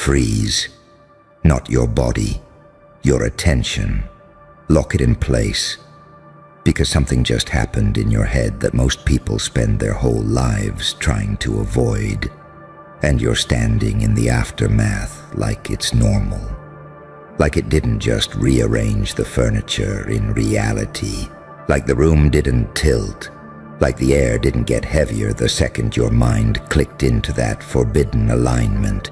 Freeze. Not your body, your attention. Lock it in place. Because something just happened in your head that most people spend their whole lives trying to avoid. And you're standing in the aftermath like it's normal. Like it didn't just rearrange the furniture in reality. Like the room didn't tilt. Like the air didn't get heavier the second your mind clicked into that forbidden alignment.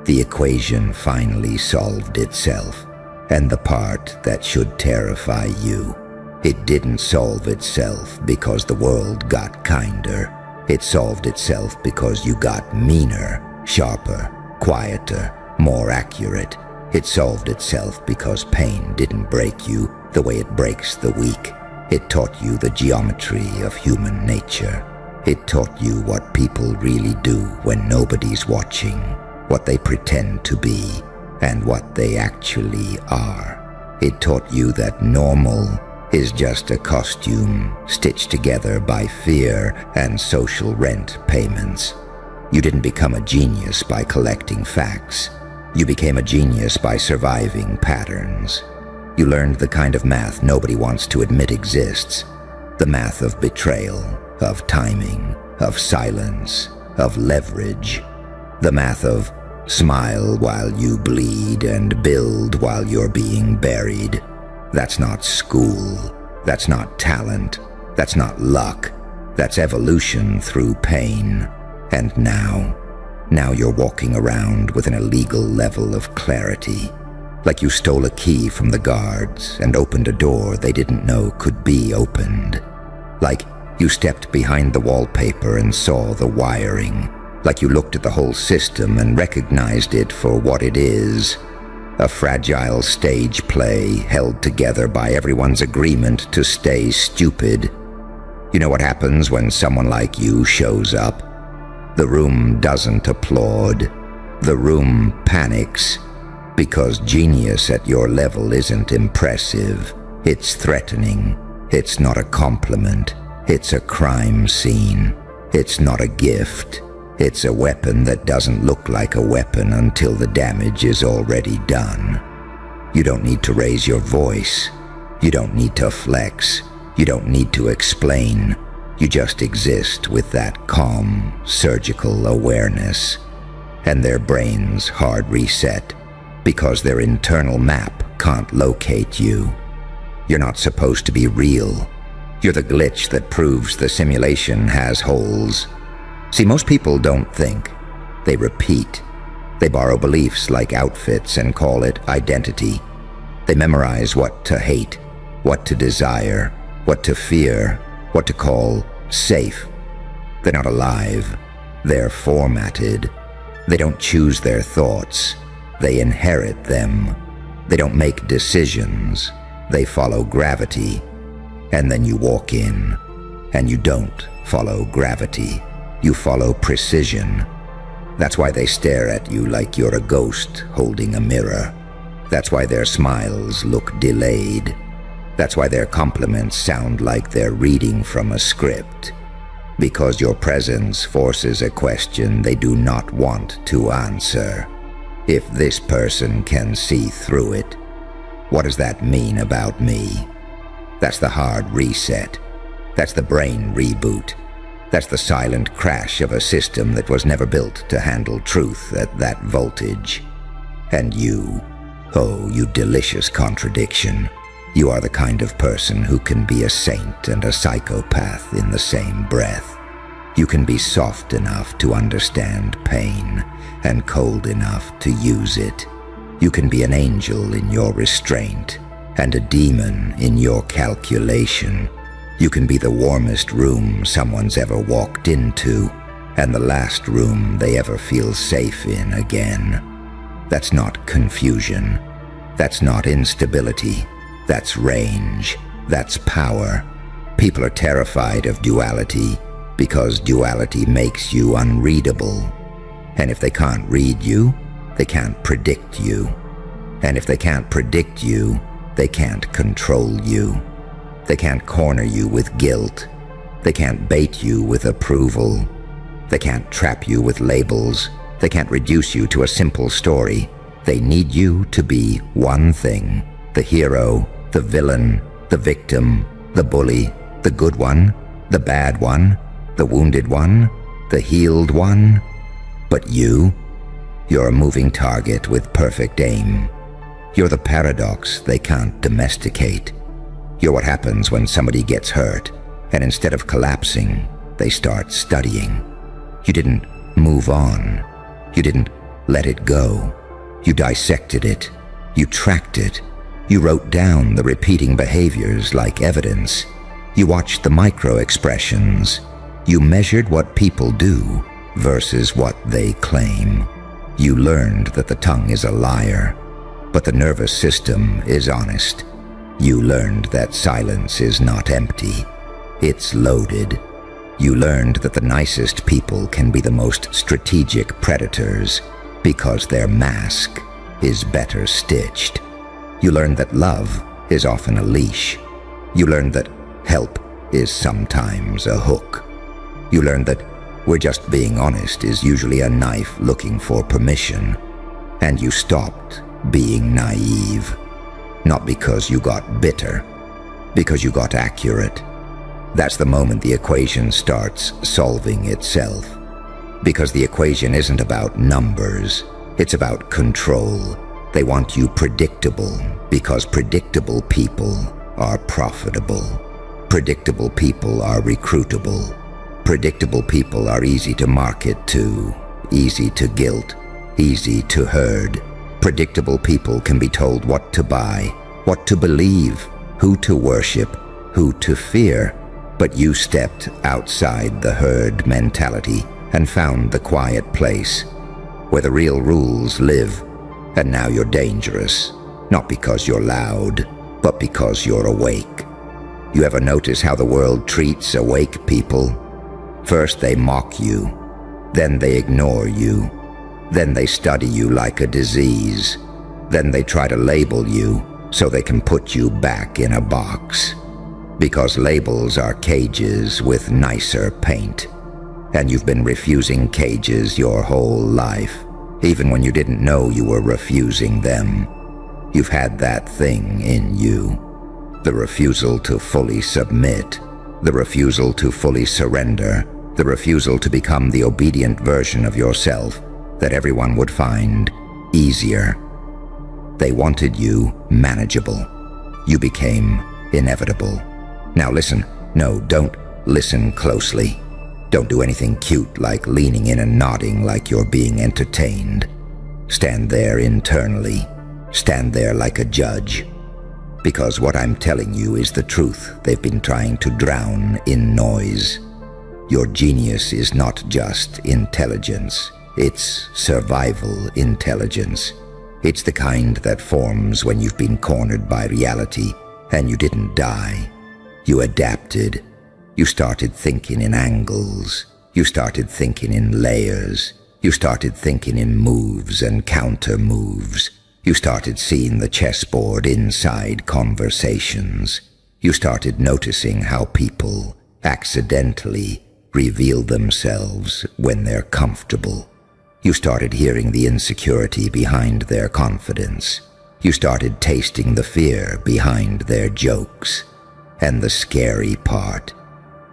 The equation finally solved itself. And the part that should terrify you, it didn't solve itself because the world got kinder. It solved itself because you got meaner, sharper, quieter, more accurate. It solved itself because pain didn't break you the way it breaks the weak. It taught you the geometry of human nature. It taught you what people really do when nobody's watching, what they pretend to be, and what they actually are. It taught you that normal is just a costume stitched together by fear and social rent payments. You didn't become a genius by collecting facts. You became a genius by surviving patterns. You learned the kind of math nobody wants to admit exists. The math of betrayal, of timing, of silence, of leverage. The math of smile while you bleed and build while you're being buried. That's not school. That's not talent. That's not luck. That's evolution through pain. And now you're walking around with an illegal level of clarity. Like you stole a key from the guards and opened a door they didn't know could be opened. Like you stepped behind the wallpaper and saw the wiring. Like you looked at the whole system and recognized it for what it is. A fragile stage play held together by everyone's agreement to stay stupid. You know what happens when someone like you shows up? The room doesn't applaud. The room panics. Because genius at your level isn't impressive. It's threatening. It's not a compliment. It's a crime scene. It's not a gift. It's a weapon that doesn't look like a weapon until the damage is already done. You don't need to raise your voice. You don't need to flex. You don't need to explain. You just exist with that calm, surgical awareness. And their brains hard reset because their internal map can't locate you. You're not supposed to be real. You're the glitch that proves the simulation has holes. See, most people don't think. They repeat. They borrow beliefs like outfits and call it identity. They memorize what to hate, what to desire, what to fear, what to call safe. They're not alive. They're formatted. They don't choose their thoughts. They inherit them. They don't make decisions. They follow gravity. And then you walk in, and you don't follow gravity. You follow precision. That's why they stare at you like you're a ghost holding a mirror. That's why their smiles look delayed. That's why their compliments sound like they're reading from a script. Because your presence forces a question they do not want to answer. If this person can see through it, what does that mean about me? That's the hard reset. That's the brain reboot. That's the silent crash of a system that was never built to handle truth at that voltage. And you, oh, you delicious contradiction. You are the kind of person who can be a saint and a psychopath in the same breath. You can be soft enough to understand pain and cold enough to use it. You can be an angel in your restraint and a demon in your calculation. You can be the warmest room someone's ever walked into and the last room they ever feel safe in again. That's not confusion. That's not instability. That's range. That's power. People are terrified of duality because duality makes you unreadable. And if they can't read you, they can't predict you. And if they can't predict you, they can't control you. They can't corner you with guilt. They can't bait you with approval. They can't trap you with labels. They can't reduce you to a simple story. They need you to be one thing: the hero, the villain, the victim, the bully, the good one, the bad one, the wounded one, the healed one. But you're a moving target with perfect aim. You're the paradox they can't domesticate. You're what happens when somebody gets hurt, and instead of collapsing, they start studying. You didn't move on. You didn't let it go. You dissected it. You tracked it. You wrote down the repeating behaviors like evidence. You watched the micro-expressions. You measured what people do versus what they claim. You learned that the tongue is a liar, but the nervous system is honest. You learned that silence is not empty. It's loaded. You learned that the nicest people can be the most strategic predators because their mask is better stitched. You learned that love is often a leash. You learned that help is sometimes a hook. You learned that we're just being honest is usually a knife looking for permission. And you stopped being naive. Not because you got bitter, because you got accurate. That's the moment the equation starts solving itself. Because the equation isn't about numbers, it's about control. They want you predictable because predictable people are profitable. Predictable people are recruitable. Predictable people are easy to market to, easy to guilt, easy to herd. Predictable people can be told what to buy, what to believe, who to worship, who to fear. But you stepped outside the herd mentality and found the quiet place where the real rules live. And now you're dangerous, not because you're loud, but because you're awake. You ever notice how the world treats awake people? First they mock you, then they ignore you, then they study you like a disease, then they try to label you so they can put you back in a box. Because labels are cages with nicer paint, and you've been refusing cages your whole life, even when you didn't know you were refusing them. You've had that thing in you. The refusal to fully submit, the refusal to fully surrender, the refusal to become the obedient version of yourself that everyone would find easier. They wanted you manageable. You became inevitable. Now listen. No, don't listen closely. Don't do anything cute like leaning in and nodding like you're being entertained. Stand there internally. Stand there like a judge. Because what I'm telling you is the truth they've been trying to drown in noise. Your genius is not just intelligence. It's survival intelligence. It's the kind that forms when you've been cornered by reality and you didn't die. You adapted. You started thinking in angles. You started thinking in layers. You started thinking in moves and counter moves. You started seeing the chessboard inside conversations. You started noticing how people accidentally reveal themselves when they're comfortable. You started hearing the insecurity behind their confidence. You started tasting the fear behind their jokes. And the scary part,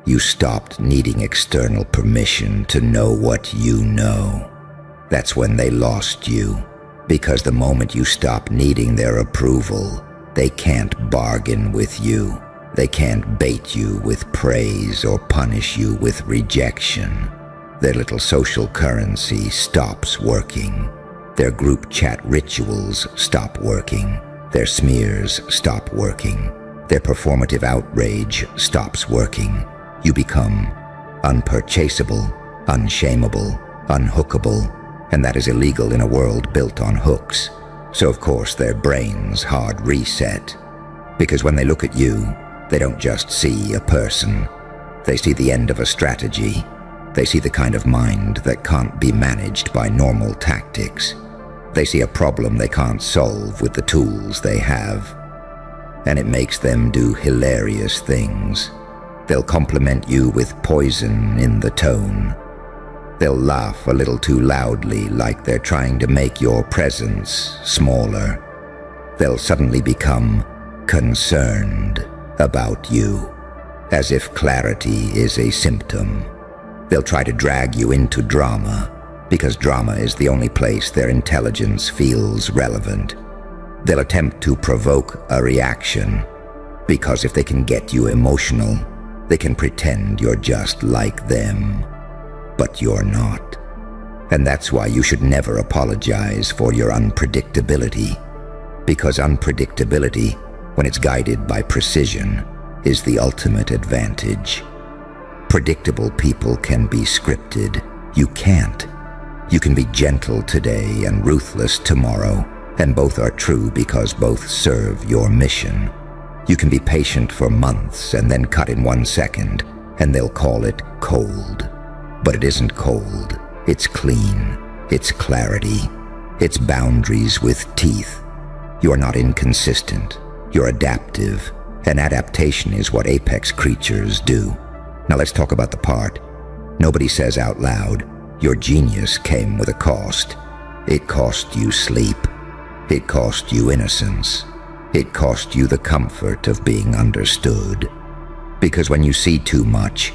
you stopped needing external permission to know what you know. That's when they lost you. Because the moment you stop needing their approval, they can't bargain with you. They can't bait you with praise or punish you with rejection. Their little social currency stops working. Their group chat rituals stop working. Their smears stop working. Their performative outrage stops working. You become unpurchasable, unshameable, unhookable, and that is illegal in a world built on hooks. So of course their brains hard reset. Because when they look at you, they don't just see a person. They see the end of a strategy. They see the kind of mind that can't be managed by normal tactics. They see a problem they can't solve with the tools they have. And it makes them do hilarious things. They'll compliment you with poison in the tone. They'll laugh a little too loudly, like they're trying to make your presence smaller. They'll suddenly become concerned about you, as if clarity is a symptom. They'll try to drag you into drama, because drama is the only place their intelligence feels relevant. They'll attempt to provoke a reaction, because if they can get you emotional, they can pretend you're just like them. But you're not. And that's why you should never apologize for your unpredictability, because unpredictability, when it's guided by precision, is the ultimate advantage. Predictable people can be scripted. You can't. You can be gentle today and ruthless tomorrow, and both are true because both serve your mission. You can be patient for months and then cut in 1 second, and they'll call it cold. But it isn't cold. It's clean. It's clarity. It's boundaries with teeth. You're not inconsistent. You're adaptive. And adaptation is what apex creatures do. Now let's talk about the part. Nobody says out loud, your genius came with a cost. It cost you sleep. It cost you innocence. It cost you the comfort of being understood. Because when you see too much,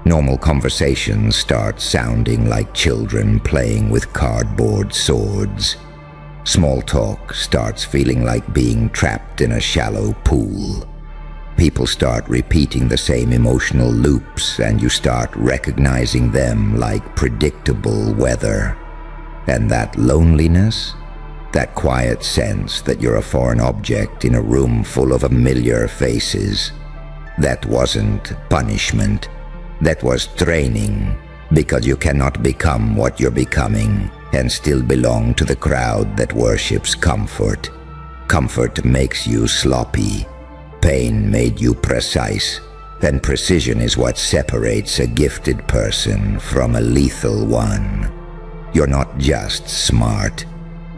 normal conversations start sounding like children playing with cardboard swords. Small talk starts feeling like being trapped in a shallow pool. People start repeating the same emotional loops, and you start recognizing them like predictable weather. And that loneliness, that quiet sense that you're a foreign object in a room full of familiar faces, that wasn't punishment. That was training, because you cannot become what you're becoming and still belong to the crowd that worships comfort. Comfort makes you sloppy. Pain made you precise, and precision is what separates a gifted person from a lethal one. You're not just smart.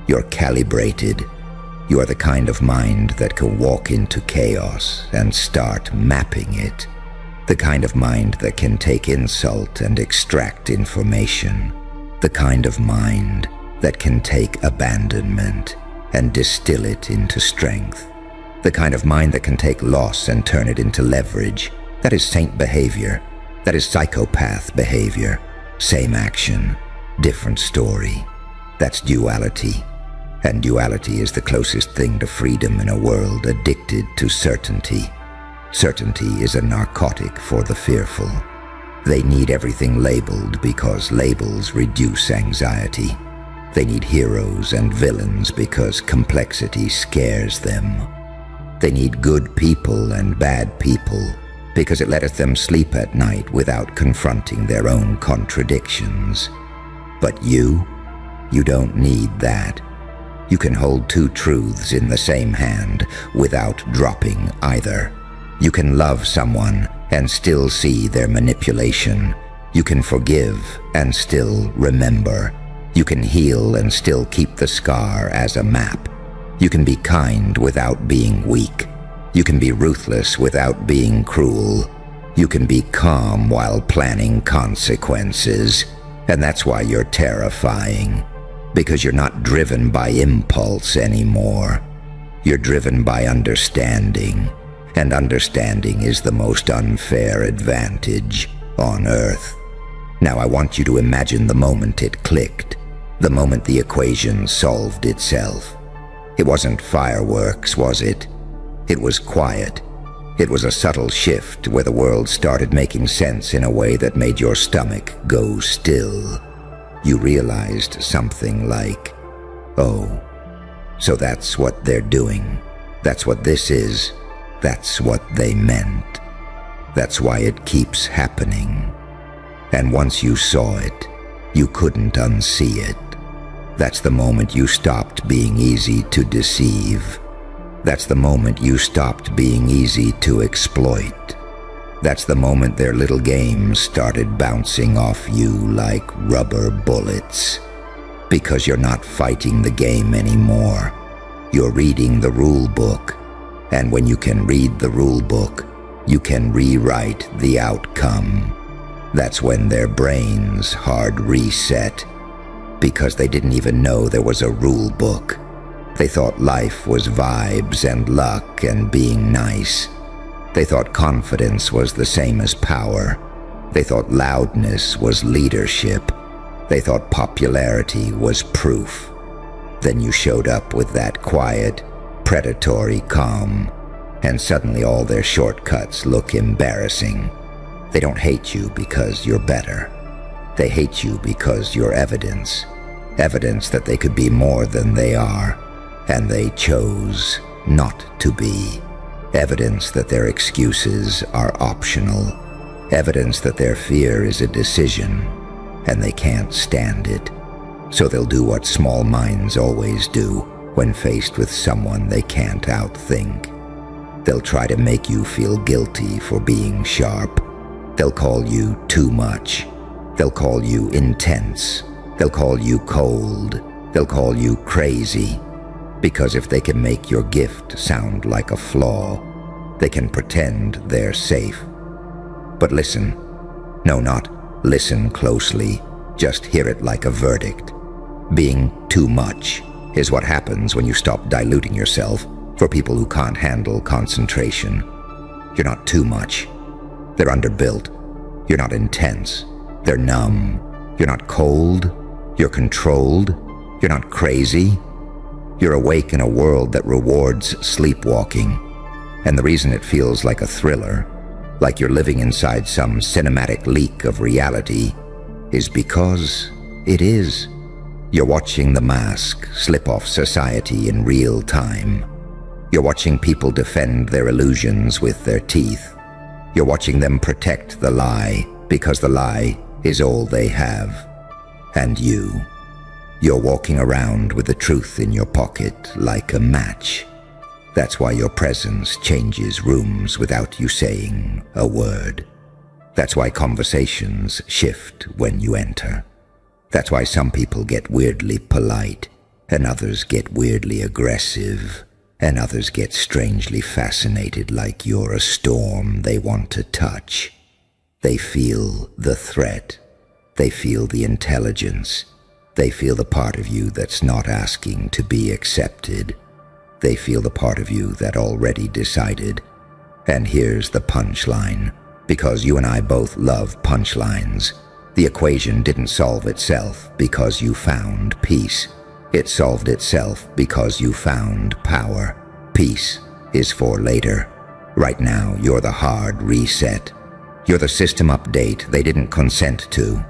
You're calibrated. You are the kind of mind that can walk into chaos and start mapping it. The kind of mind that can take insult and extract information. The kind of mind that can take abandonment and distill it into strength. The kind of mind that can take loss and turn it into leverage. That is saint behavior. That is psychopath behavior. Same action, different story. That's duality. And duality is the closest thing to freedom in a world addicted to certainty. Certainty is a narcotic for the fearful. They need everything labeled because labels reduce anxiety. They need heroes and villains because complexity scares them. They need good people and bad people because it letteth them sleep at night without confronting their own contradictions. But you don't need that. You can hold two truths in the same hand without dropping either. You can love someone and still see their manipulation. You can forgive and still remember. You can heal and still keep the scar as a map. You can be kind without being weak. You can be ruthless without being cruel. You can be calm while planning consequences. And that's why you're terrifying. Because you're not driven by impulse anymore. You're driven by understanding. And understanding is the most unfair advantage on Earth. Now I want you to imagine the moment it clicked, the moment the equation solved itself. It wasn't fireworks, was it? It was quiet. It was a subtle shift where the world started making sense in a way that made your stomach go still. You realized something like, oh, so that's what they're doing. That's what this is. That's what they meant. That's why it keeps happening. And once you saw it, you couldn't unsee it. That's the moment you stopped being easy to deceive. That's the moment you stopped being easy to exploit. That's the moment their little games started bouncing off you like rubber bullets. Because you're not fighting the game anymore. You're reading the rule book. And when you can read the rule book, you can rewrite the outcome. That's when their brains hard reset, because they didn't even know there was a rule book. They thought life was vibes and luck and being nice. They thought confidence was the same as power. They thought loudness was leadership. They thought popularity was proof. Then you showed up with that quiet, predatory calm, and suddenly all their shortcuts look embarrassing. They don't hate you because you're better. They hate you because you're evidence that they could be more than they are, and they chose not to be. Evidence that their excuses are optional. Evidence that their fear is a decision, and they can't stand it. So they'll do what small minds always do when faced with someone they can't outthink. They'll try to make you feel guilty for being sharp. They'll call you too much. They'll call you intense. They'll call you cold. They'll call you crazy. Because if they can make your gift sound like a flaw, they can pretend they're safe. But listen. No, not listen closely. Just hear it like a verdict. Being too much is what happens when you stop diluting yourself for people who can't handle concentration. You're not too much. They're underbuilt. You're not intense. They're numb. You're not cold. You're controlled. You're not crazy. You're awake in a world that rewards sleepwalking. And the reason it feels like a thriller, like you're living inside some cinematic leak of reality, is because it is. You're watching the mask slip off society in real time. You're watching people defend their illusions with their teeth. You're watching them protect the lie because the lie is all they have. And you're walking around with the truth in your pocket like a match. That's why your presence changes rooms without you saying a word. That's why conversations shift when you enter. That's why some people get weirdly polite, and others get weirdly aggressive, and others get strangely fascinated like you're a storm they want to touch. They feel the threat. They feel the intelligence. They feel the part of you that's not asking to be accepted. They feel the part of you that already decided. And here's the punchline. Because you and I both love punchlines. The equation didn't solve itself because you found peace. It solved itself because you found power. Peace is for later. Right now, you're the hard reset. You're the system update they didn't consent to.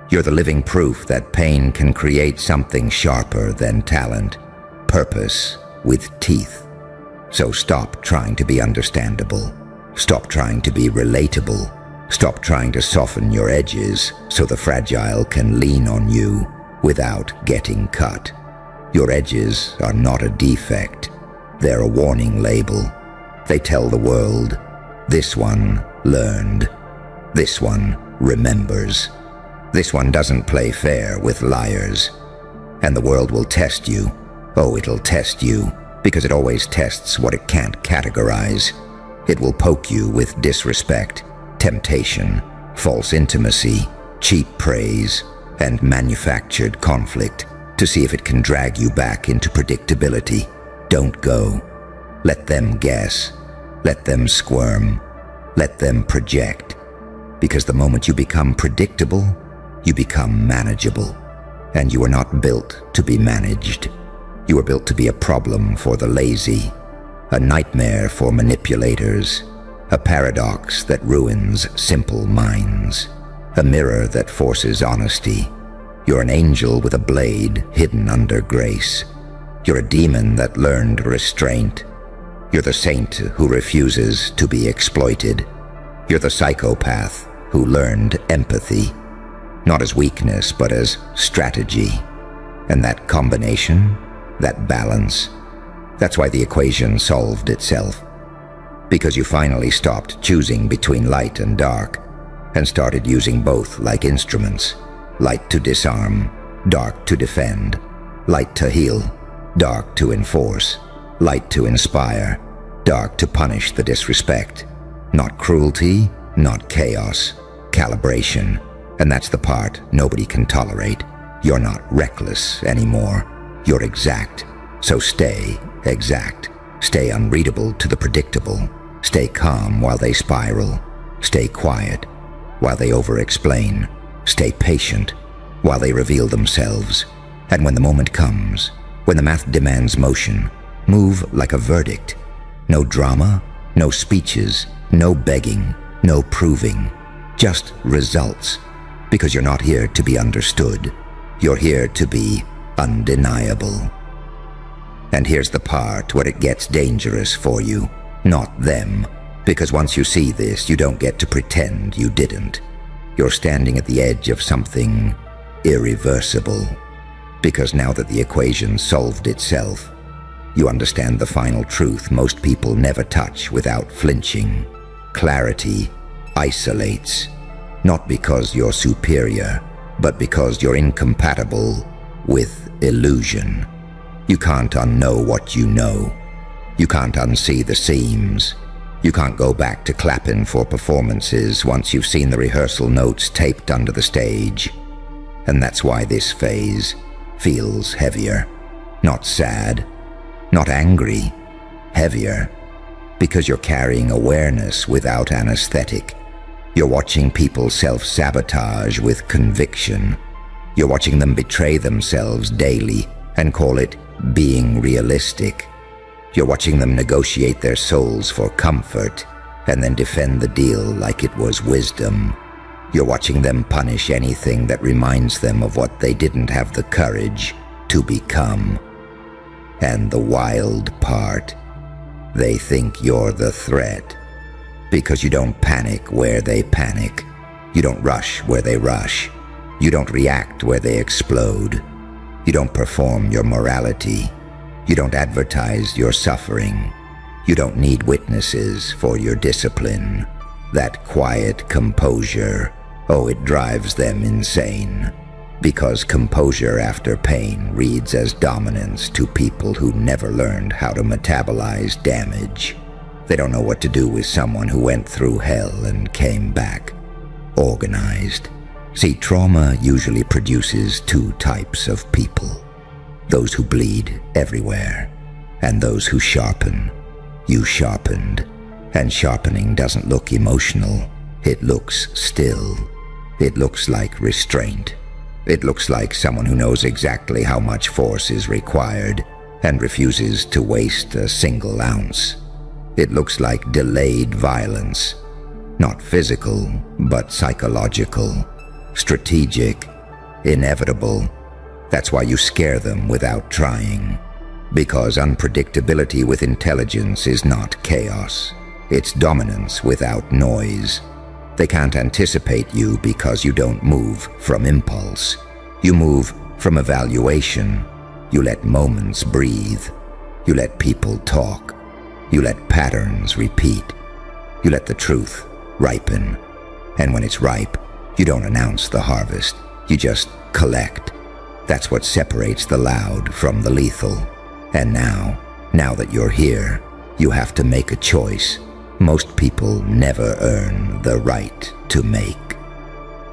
You're the living proof that pain can create something sharper than talent. Purpose with teeth. So stop trying to be understandable. Stop trying to be relatable. Stop trying to soften your edges so the fragile can lean on you without getting cut. Your edges are not a defect. They're a warning label. They tell the world, this one learned. This one remembers. This one doesn't play fair with liars. And the world will test you. Oh, it'll test you, because it always tests what it can't categorize. It will poke you with disrespect, temptation, false intimacy, cheap praise, and manufactured conflict to see if it can drag you back into predictability. Don't go. Let them guess. Let them squirm. Let them project. Because the moment you become predictable, you become manageable. And you are not built to be managed. You are built to be a problem for the lazy, a nightmare for manipulators, a paradox that ruins simple minds, a mirror that forces honesty. You're an angel with a blade hidden under grace. You're a demon that learned restraint. You're the saint who refuses to be exploited. You're the psychopath who learned empathy, not as weakness, but as strategy. And that combination, that balance, that's why the equation solved itself. Because you finally stopped choosing between light and dark and started using both like instruments. Light to disarm, dark to defend. Light to heal, dark to enforce. Light to inspire, dark to punish the disrespect. Not cruelty, not chaos, calibration, and that's the part nobody can tolerate. You're not reckless anymore. You're exact. So stay exact. Stay unreadable to the predictable. Stay calm while they spiral. Stay quiet while they over-explain. Stay patient while they reveal themselves. And when the moment comes, when the math demands motion, move like a verdict. No drama, no speeches, no begging, no proving. Just results. Because you're not here to be understood. You're here to be undeniable. And here's the part where it gets dangerous for you, not them. Because once you see this, you don't get to pretend you didn't. You're standing at the edge of something irreversible. Because now that the equation solved itself, you understand the final truth most people never touch without flinching. Clarity isolates, not because you're superior, but because you're incompatible with illusion. You can't unknow what you know. You can't unsee the seams. You can't go back to clapping for performances once you've seen the rehearsal notes taped under the stage. And that's why this phase feels heavier. Not sad, not angry, heavier. Because you're carrying awareness without anesthetic. You're watching people self-sabotage with conviction. You're watching them betray themselves daily and call it being realistic. You're watching them negotiate their souls for comfort and then defend the deal like it was wisdom. You're watching them punish anything that reminds them of what they didn't have the courage to become. And the wild part, they think you're the threat. Because you don't panic where they panic. You don't rush where they rush. You don't react where they explode. You don't perform your morality. You don't advertise your suffering. You don't need witnesses for your discipline. That quiet composure, oh, it drives them insane. Because composure after pain reads as dominance to people who never learned how to metabolize damage. They don't know what to do with someone who went through hell and came back organized. See, trauma usually produces two types of people. Those who bleed everywhere, and those who sharpen. You sharpened, and sharpening doesn't look emotional. It looks still. It looks like restraint. It looks like someone who knows exactly how much force is required and refuses to waste a single ounce. It looks like delayed violence, not physical, but psychological, strategic, inevitable. That's why you scare them without trying. Because unpredictability with intelligence is not chaos. It's dominance without noise. They can't anticipate you because you don't move from impulse. You move from evaluation. You let moments breathe. You let people talk. You let patterns repeat. You let the truth ripen. And when it's ripe, you don't announce the harvest. You just collect. That's what separates the loud from the lethal. And now that you're here, you have to make a choice. Most people never earn the right to make.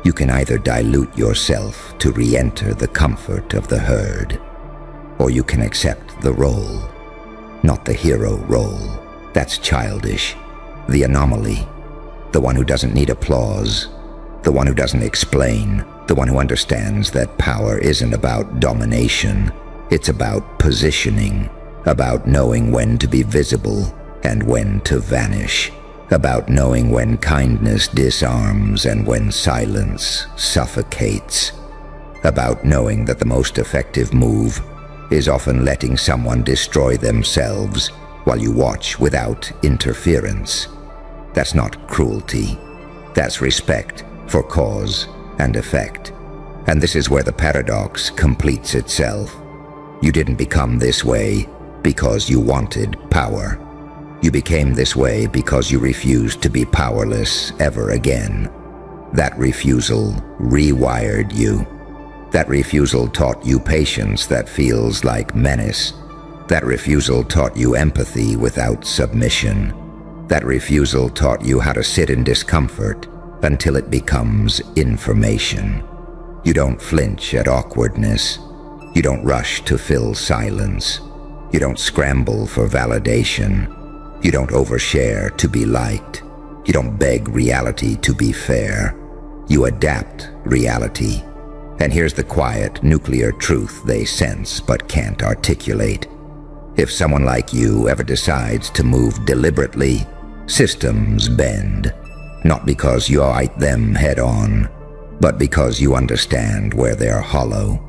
You can either dilute yourself to re-enter the comfort of the herd, or you can accept the role. Not the hero role. That's childish. The anomaly. The one who doesn't need applause. The one who doesn't explain. The one who understands that power isn't about domination. It's about positioning. About knowing when to be visible and when to vanish. About knowing when kindness disarms and when silence suffocates. About knowing that the most effective move is often letting someone destroy themselves while you watch without interference. That's not cruelty. That's respect for cause and effect. And this is where the paradox completes itself. You didn't become this way because you wanted power. You became this way because you refused to be powerless ever again. That refusal rewired you. That refusal taught you patience that feels like menace. That refusal taught you empathy without submission. That refusal taught you how to sit in discomfort until it becomes information. You don't flinch at awkwardness. You don't rush to fill silence. You don't scramble for validation. You don't overshare to be liked. You don't beg reality to be fair. You adapt reality. And here's the quiet, nuclear truth they sense but can't articulate. If someone like you ever decides to move deliberately, systems bend. Not because you fight them head on, but because you understand where they're hollow.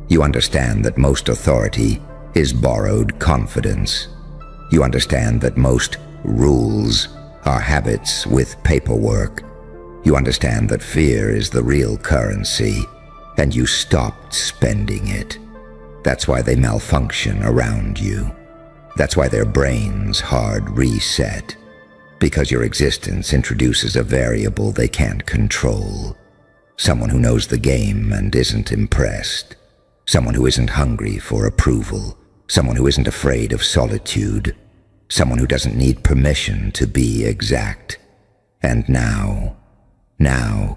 You understand that most authority is borrowed confidence. You understand that most rules are habits with paperwork. You understand that fear is the real currency, and you stopped spending it. That's why they malfunction around you. That's why their brains hard reset. Because your existence introduces a variable they can't control. Someone who knows the game and isn't impressed. Someone who isn't hungry for approval. Someone who isn't afraid of solitude. Someone who doesn't need permission to be exact. And now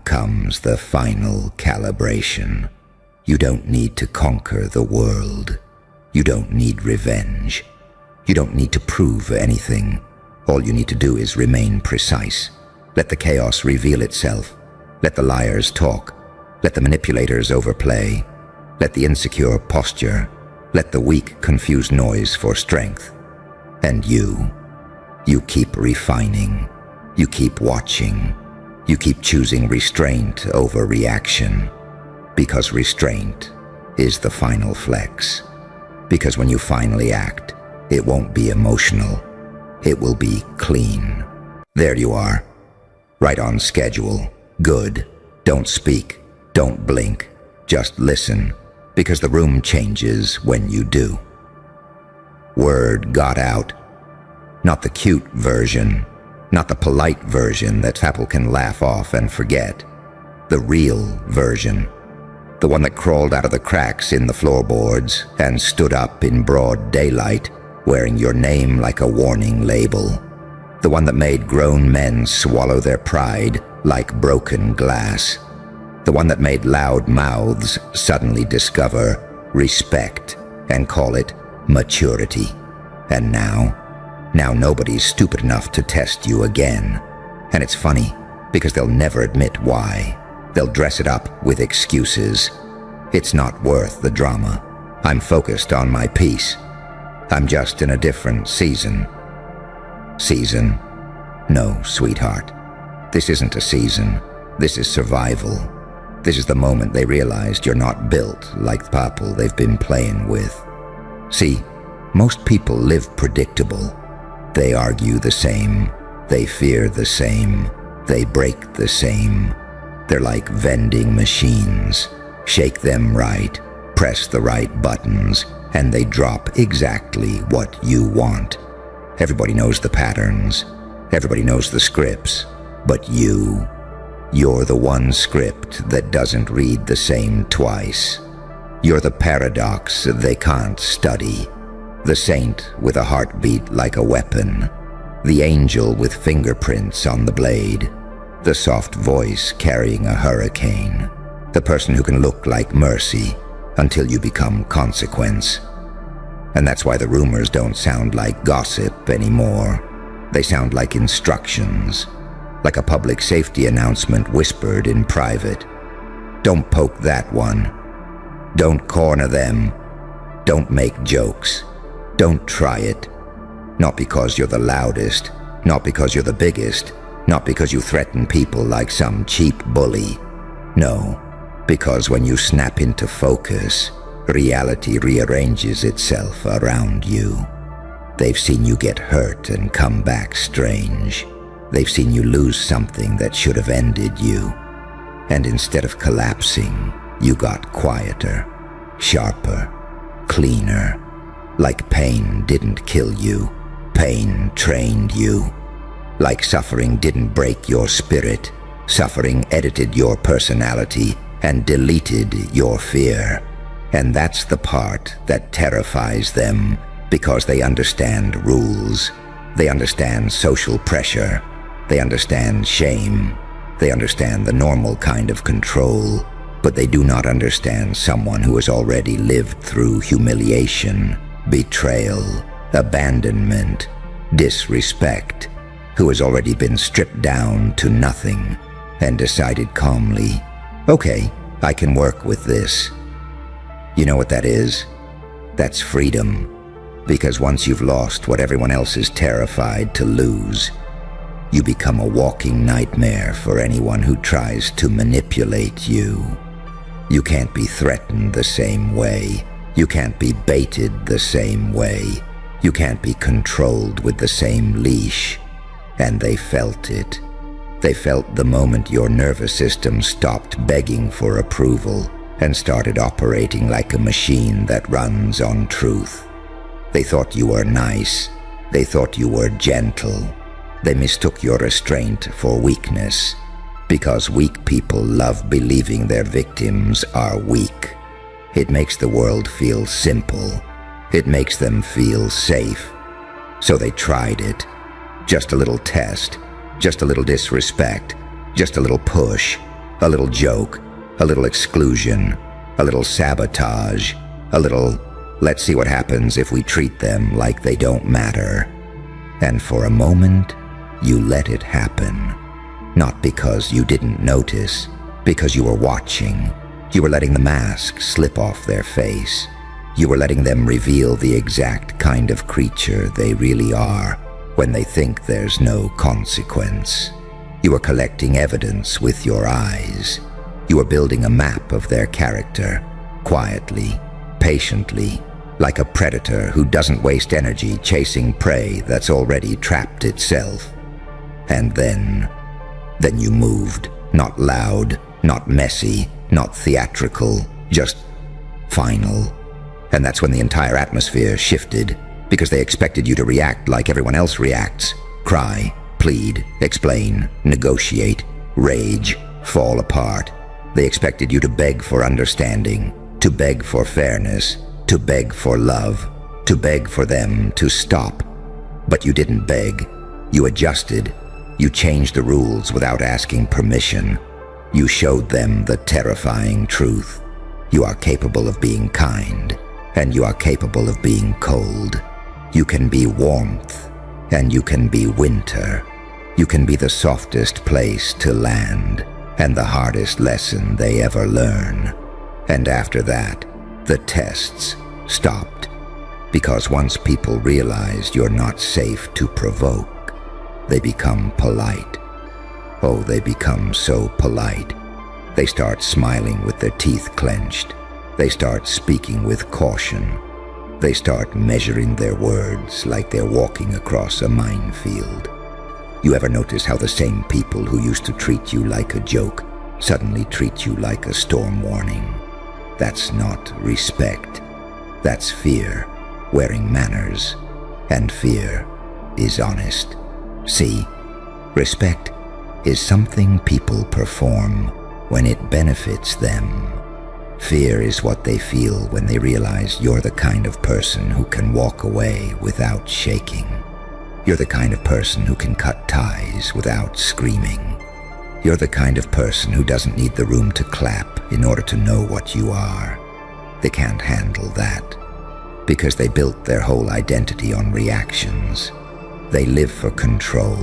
comes the final calibration. You don't need to conquer the world. You don't need revenge. You don't need to prove anything. All you need to do is remain precise. Let the chaos reveal itself. Let the liars talk. Let the manipulators overplay. Let the insecure posture. Let the weak confuse noise for strength. And you keep refining. You keep watching. You keep choosing restraint over reaction. Because restraint is the final flex. Because when you finally act, it won't be emotional. It will be clean. There you are. Right on schedule. Good. Don't speak. Don't blink. Just listen. Because the room changes when you do. Word got out. Not the cute version. Not the polite version that people can laugh off and forget. The real version. The one that crawled out of the cracks in the floorboards and stood up in broad daylight, wearing your name like a warning label. The one that made grown men swallow their pride like broken glass. The one that made loud mouths suddenly discover respect and call it maturity. And now nobody's stupid enough to test you again. And it's funny, because they'll never admit why. They'll dress it up with excuses. It's not worth the drama. I'm focused on my peace. I'm just in a different season. Season? No, sweetheart. This isn't a season. This is survival. This is the moment they realized you're not built like the people they've been playing with. See, most people live predictable. They argue the same. They fear the same. They break the same. They're like vending machines. Shake them right, press the right buttons, and they drop exactly what you want. Everybody knows the patterns. Everybody knows the scripts. But you're the one script that doesn't read the same twice. You're the paradox they can't study. The saint with a heartbeat like a weapon. The angel with fingerprints on the blade. The soft voice carrying a hurricane. The person who can look like mercy until you become consequence. And that's why the rumors don't sound like gossip anymore. They sound like instructions. Like a public safety announcement whispered in private. Don't poke that one. Don't corner them. Don't make jokes. Don't try it. Not because you're the loudest, not because you're the biggest, not because you threaten people like some cheap bully. No, because when you snap into focus, reality rearranges itself around you. They've seen you get hurt and come back strange. They've seen you lose something that should have ended you. And instead of collapsing, you got quieter, sharper, cleaner. Like pain didn't kill you, pain trained you. Like suffering didn't break your spirit, suffering edited your personality and deleted your fear. And that's the part that terrifies them, because they understand rules. They understand social pressure. They understand shame. They understand the normal kind of control, but they do not understand someone who has already lived through humiliation, betrayal, abandonment, disrespect, who has already been stripped down to nothing and decided calmly, okay, I can work with this. You know what that is? That's freedom. Because once you've lost what everyone else is terrified to lose, you become a walking nightmare for anyone who tries to manipulate you. You can't be threatened the same way. You can't be baited the same way. You can't be controlled with the same leash. And they felt it. They felt the moment your nervous system stopped begging for approval and started operating like a machine that runs on truth. They thought you were nice. They thought you were gentle. They mistook your restraint for weakness, because weak people love believing their victims are weak. It makes the world feel simple. It makes them feel safe. So they tried it. Just a little test, just a little disrespect, just a little push, a little joke, a little exclusion, a little sabotage, a little, let's see what happens if we treat them like they don't matter. And for a moment, you let it happen. Not because you didn't notice, because you were watching. You were letting the mask slip off their face. You were letting them reveal the exact kind of creature they really are when they think there's no consequence. You were collecting evidence with your eyes. You were building a map of their character, quietly, patiently, like a predator who doesn't waste energy chasing prey that's already trapped itself. And then you moved, not loud, not messy, not theatrical, just final. And that's when the entire atmosphere shifted, because they expected you to react like everyone else reacts. Cry, plead, explain, negotiate, rage, fall apart. They expected you to beg for understanding, to beg for fairness, to beg for love, to beg for them to stop. But you didn't beg. You adjusted. You changed the rules without asking permission. You showed them the terrifying truth. You are capable of being kind, and you are capable of being cold. You can be warmth, and you can be winter. You can be the softest place to land, and the hardest lesson they ever learn. And after that, the tests stopped. Because once people realized you're not safe to provoke, they become polite. Oh, they become so polite. They start smiling with their teeth clenched. They start speaking with caution. They start measuring their words like they're walking across a minefield. You ever notice how the same people who used to treat you like a joke suddenly treat you like a storm warning? That's not respect. That's fear, wearing manners. And fear is honest. See, respect is something people perform when it benefits them. Fear is what they feel when they realize you're the kind of person who can walk away without shaking. You're the kind of person who can cut ties without screaming. You're the kind of person who doesn't need the room to clap in order to know what you are. They can't handle that because they built their whole identity on reactions. They live for control.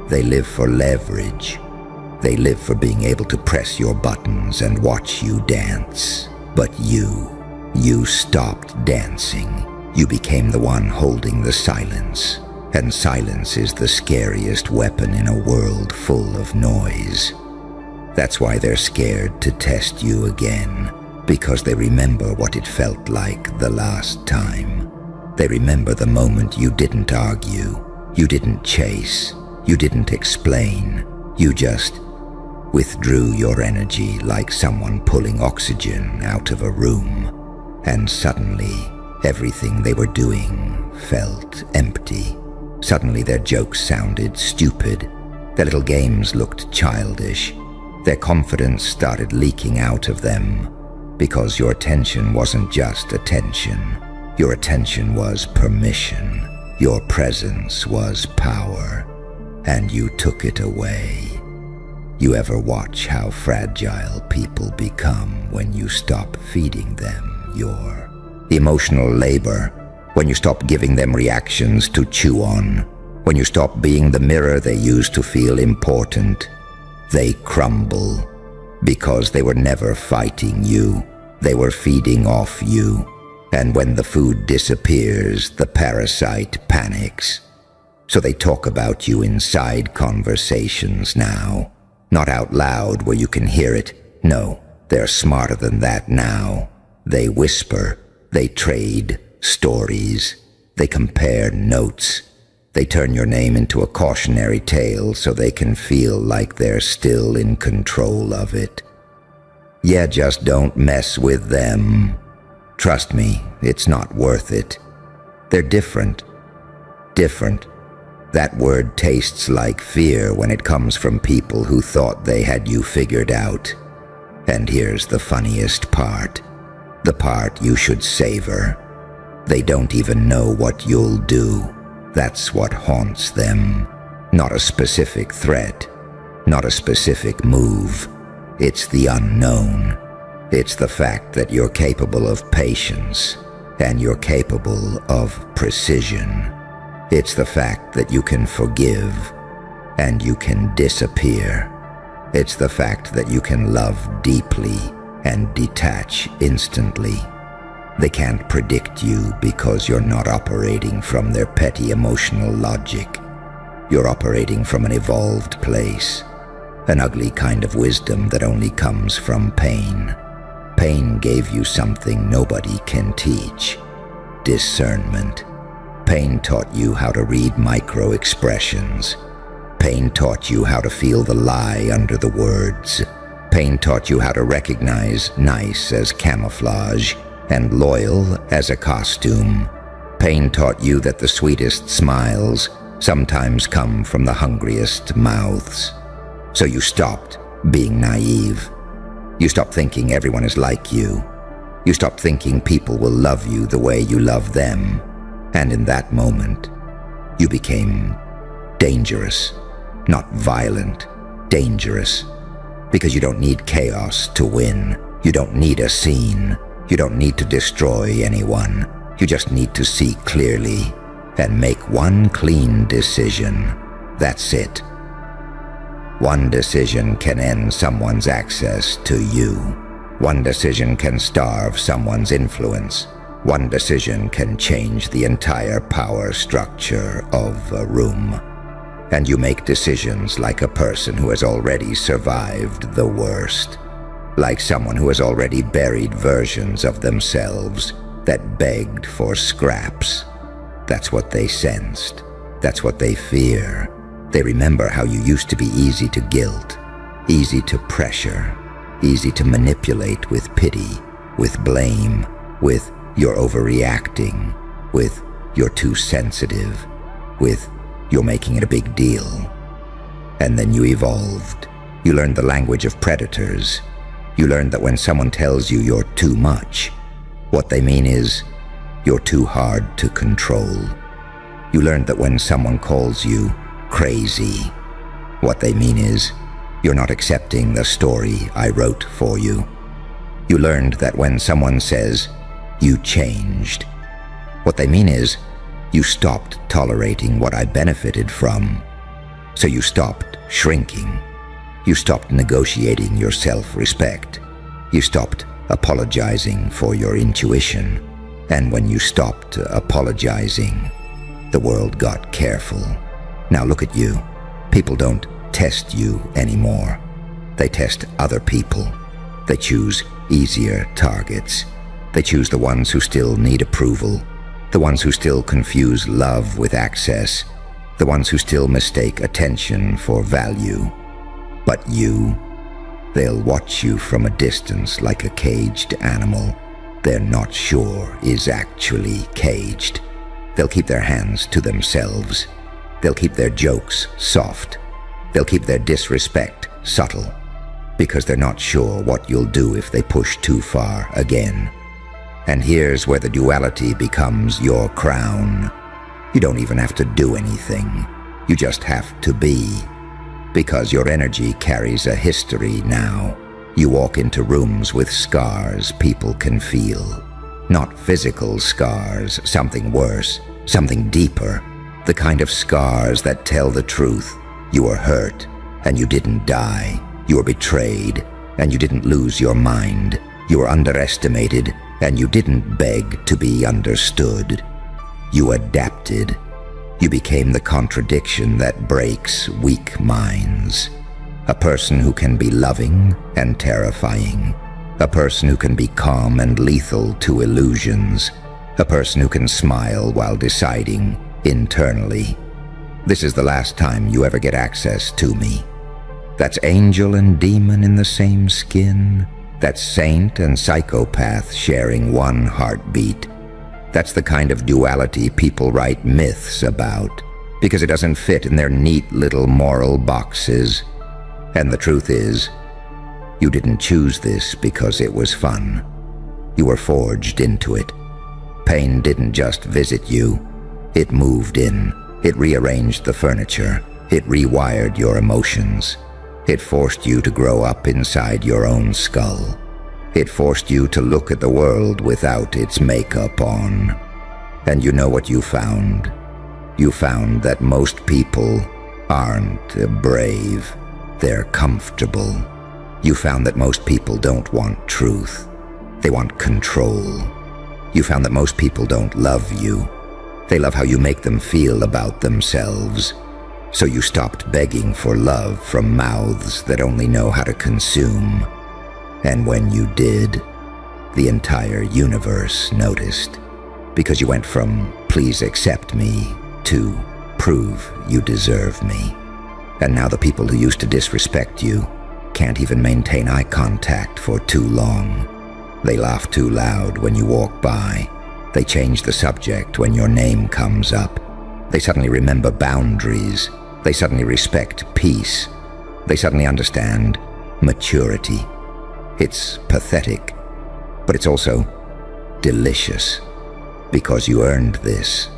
They live for leverage. They live for being able to press your buttons and watch you dance. But you stopped dancing. You became the one holding the silence. And silence is the scariest weapon in a world full of noise. That's why they're scared to test you again, because they remember what it felt like the last time. They remember the moment you didn't argue, you didn't chase, you didn't explain, you just withdrew your energy like someone pulling oxygen out of a room. And suddenly, everything they were doing felt empty. Suddenly their jokes sounded stupid. Their little games looked childish. Their confidence started leaking out of them because your attention wasn't just attention. Your attention was permission. Your presence was power, and you took it away. You ever watch how fragile people become when you stop feeding them your emotional labor, when you stop giving them reactions to chew on, when you stop being the mirror they use to feel important? They crumble because they were never fighting you. They were feeding off you. And when the food disappears, the parasite panics. So they talk about you in side conversations now. Not out loud where you can hear it. No, they're smarter than that now. They whisper. They trade stories. They compare notes. They turn your name into a cautionary tale so they can feel like they're still in control of it. Yeah, just don't mess with them. Trust me, it's not worth it. They're different. Different. That word tastes like fear when it comes from people who thought they had you figured out. And here's the funniest part. The part you should savor. They don't even know what you'll do. That's what haunts them. Not a specific threat. Not a specific move. It's the unknown. It's the fact that you're capable of patience, and you're capable of precision. It's the fact that you can forgive, and you can disappear. It's the fact that you can love deeply and detach instantly. They can't predict you because you're not operating from their petty emotional logic. You're operating from an evolved place, an ugly kind of wisdom that only comes from pain. Pain gave you something nobody can teach: discernment. Pain taught you how to read micro-expressions. Pain taught you how to feel the lie under the words. Pain taught you how to recognize nice as camouflage and loyal as a costume. Pain taught you that the sweetest smiles sometimes come from the hungriest mouths. So you stopped being naive. You stopped thinking everyone is like you. You stopped thinking people will love you the way you love them. And in that moment, you became dangerous. Not violent, dangerous. Because you don't need chaos to win. You don't need a scene. You don't need to destroy anyone. You just need to see clearly and make one clean decision. That's it. One decision can end someone's access to you. One decision can starve someone's influence. One decision can change the entire power structure of a room. And you make decisions like a person who has already survived the worst. Like someone who has already buried versions of themselves that begged for scraps. That's what they sensed. That's what they fear. They remember how you used to be easy to guilt, easy to pressure, easy to manipulate with pity, with blame, with you're overreacting, with you're too sensitive, with you're making it a big deal. And then you evolved. You learned the language of predators. You learned that when someone tells you you're too much, what they mean is you're too hard to control. You learned that when someone calls you crazy, what they mean is you're not accepting the story I wrote for you. You learned that when someone says you changed, what they mean is you stopped tolerating what I benefited from. So you stopped shrinking. You stopped negotiating your self-respect. You stopped apologizing for your intuition. And when you stopped apologizing, the world got careful. Now look at you. People don't test you anymore. They test other people. They choose easier targets. They choose the ones who still need approval, the ones who still confuse love with access, the ones who still mistake attention for value. But you, they'll watch you from a distance like a caged animal they're not sure is actually caged. They'll keep their hands to themselves. They'll keep their jokes soft. They'll keep their disrespect subtle, because they're not sure what you'll do if they push too far again. And here's where the duality becomes your crown. You don't even have to do anything. You just have to be. because your energy carries a history now. You walk into rooms with scars people can feel. Not physical scars, something worse, something deeper. The kind of scars that tell the truth. You were hurt, and you didn't die. You were betrayed, and you didn't lose your mind. You were underestimated, and you didn't beg to be understood. You adapted. You became the contradiction that breaks weak minds. A person who can be loving and terrifying. A person who can be calm and lethal to illusions. A person who can smile while deciding internally. This is the last time you ever get access to me. That's angel and demon in the same skin. That's saint and psychopath sharing one heartbeat. That's the kind of duality people write myths about, because it doesn't fit in their neat little moral boxes. And the truth is, you didn't choose this because it was fun. You were forged into it. Pain didn't just visit you. It moved in. It rearranged the furniture. It rewired your emotions. It forced you to grow up inside your own skull. It forced you to look at the world without its makeup on. And you know what you found? You found that most people aren't brave. They're comfortable. You found that most people don't want truth. They want control. You found that most people don't love you. They love how you make them feel about themselves. So you stopped begging for love from mouths that only know how to consume. And when you did, the entire universe noticed. Because you went from, please accept me, to prove you deserve me. And now the people who used to disrespect you can't even maintain eye contact for too long. They laugh too loud when you walk by. They change the subject when your name comes up. They suddenly remember boundaries. They suddenly respect peace. They suddenly understand maturity. It's pathetic, but it's also delicious. Because you earned this,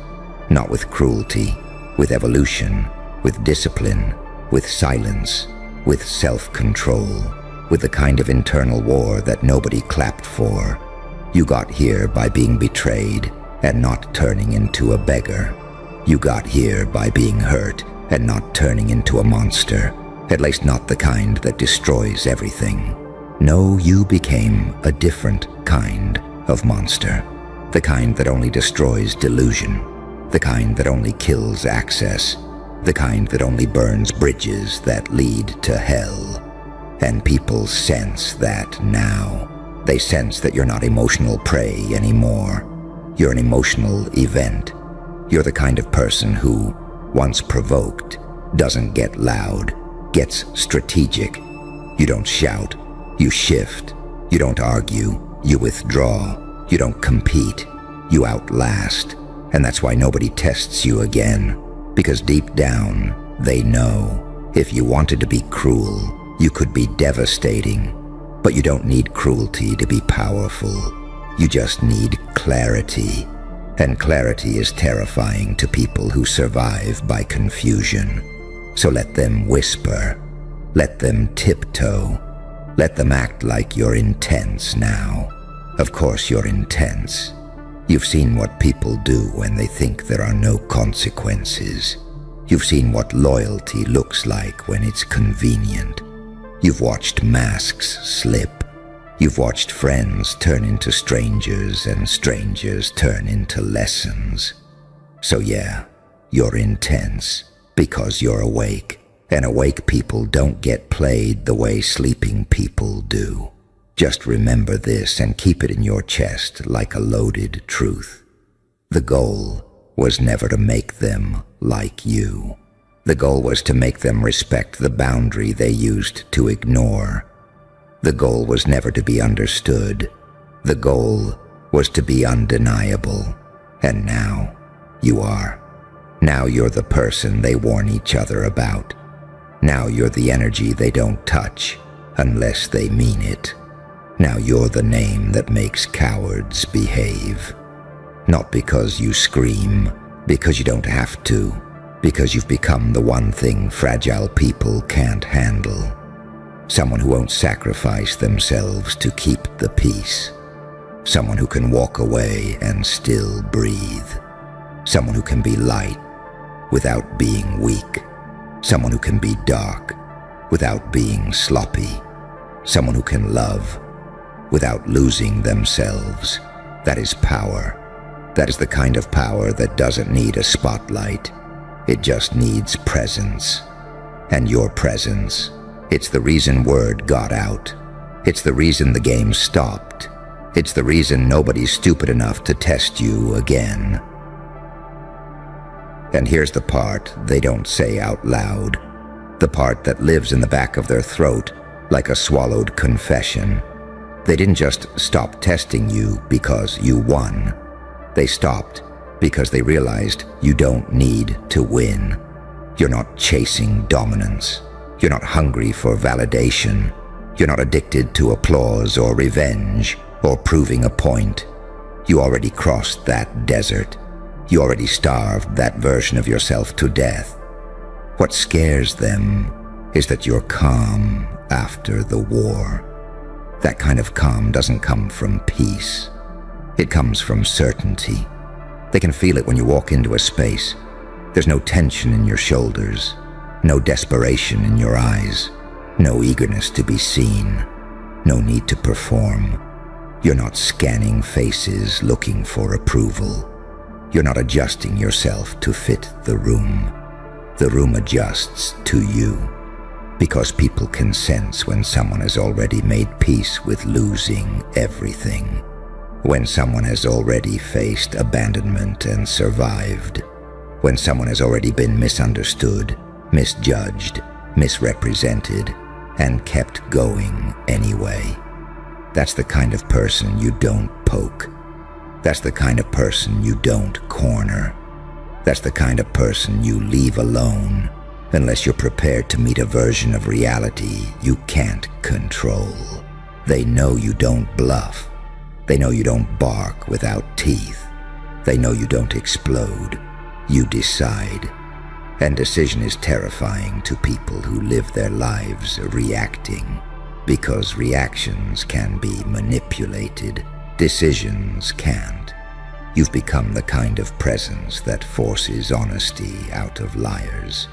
not with cruelty, with evolution, with discipline, with silence, with self-control, with the kind of internal war that nobody clapped for. You got here by being betrayed and not turning into a beggar. You got here by being hurt and not turning into a monster, at least not the kind that destroys everything. No, you became a different kind of monster. The kind that only destroys delusion. The kind that only kills access. The kind that only burns bridges that lead to hell. And people sense that now. They sense that you're not emotional prey anymore. You're an emotional event. You're the kind of person who, once provoked, doesn't get loud, gets strategic. You don't shout. You shift. You don't argue. You withdraw. You don't compete. You outlast. And that's why nobody tests you again. Because deep down, they know if you wanted to be cruel, you could be devastating. But you don't need cruelty to be powerful. You just need clarity. And clarity is terrifying to people who survive by confusion. So let them whisper. Let them tiptoe. Let them act like you're intense now. Of course you're intense. You've seen what people do when they think there are no consequences. You've seen what loyalty looks like when it's convenient. You've watched masks slip. You've watched friends turn into strangers and strangers turn into lessons. So yeah, you're intense because you're awake. And awake people don't get played the way sleeping people do. Just remember this and keep it in your chest like a loaded truth. The goal was never to make them like you. The goal was to make them respect the boundary they used to ignore. The goal was never to be understood. The goal was to be undeniable. And now you are. Now you're the person they warn each other about. Now you're the energy they don't touch unless they mean it. Now you're the name that makes cowards behave. Not because you scream, because you don't have to. Because you've become the one thing fragile people can't handle. Someone who won't sacrifice themselves to keep the peace. Someone who can walk away and still breathe. Someone who can be light without being weak. Someone who can be dark without being sloppy. Someone who can love without losing themselves. That is power. That is the kind of power that doesn't need a spotlight. It just needs presence. And your presence, it's the reason word got out. It's the reason the game stopped. It's the reason nobody's stupid enough to test you again. And here's the part they don't say out loud. The part that lives in the back of their throat like a swallowed confession. They didn't just stop testing you because you won. They stopped because they realized you don't need to win. You're not chasing dominance. You're not hungry for validation. You're not addicted to applause or revenge or proving a point. You already crossed that desert. You already starved that version of yourself to death. What scares them is that you're calm after the war. That kind of calm doesn't come from peace. It comes from certainty. They can feel it when you walk into a space. There's no tension in your shoulders, no desperation in your eyes, no eagerness to be seen, no need to perform. You're not scanning faces looking for approval. You're not adjusting yourself to fit the room. The room adjusts to you, because people can sense when someone has already made peace with losing everything. When someone has already faced abandonment and survived. When someone has already been misunderstood, misjudged, misrepresented, and kept going anyway. That's the kind of person you don't poke. That's the kind of person you don't corner. That's the kind of person you leave alone unless you're prepared to meet a version of reality you can't control. They know you don't bluff. They know you don't bark without teeth. They know you don't explode. You decide. And decision is terrifying to people who live their lives reacting, because reactions can be manipulated. Decisions can't. You've become the kind of presence that forces honesty out of liars.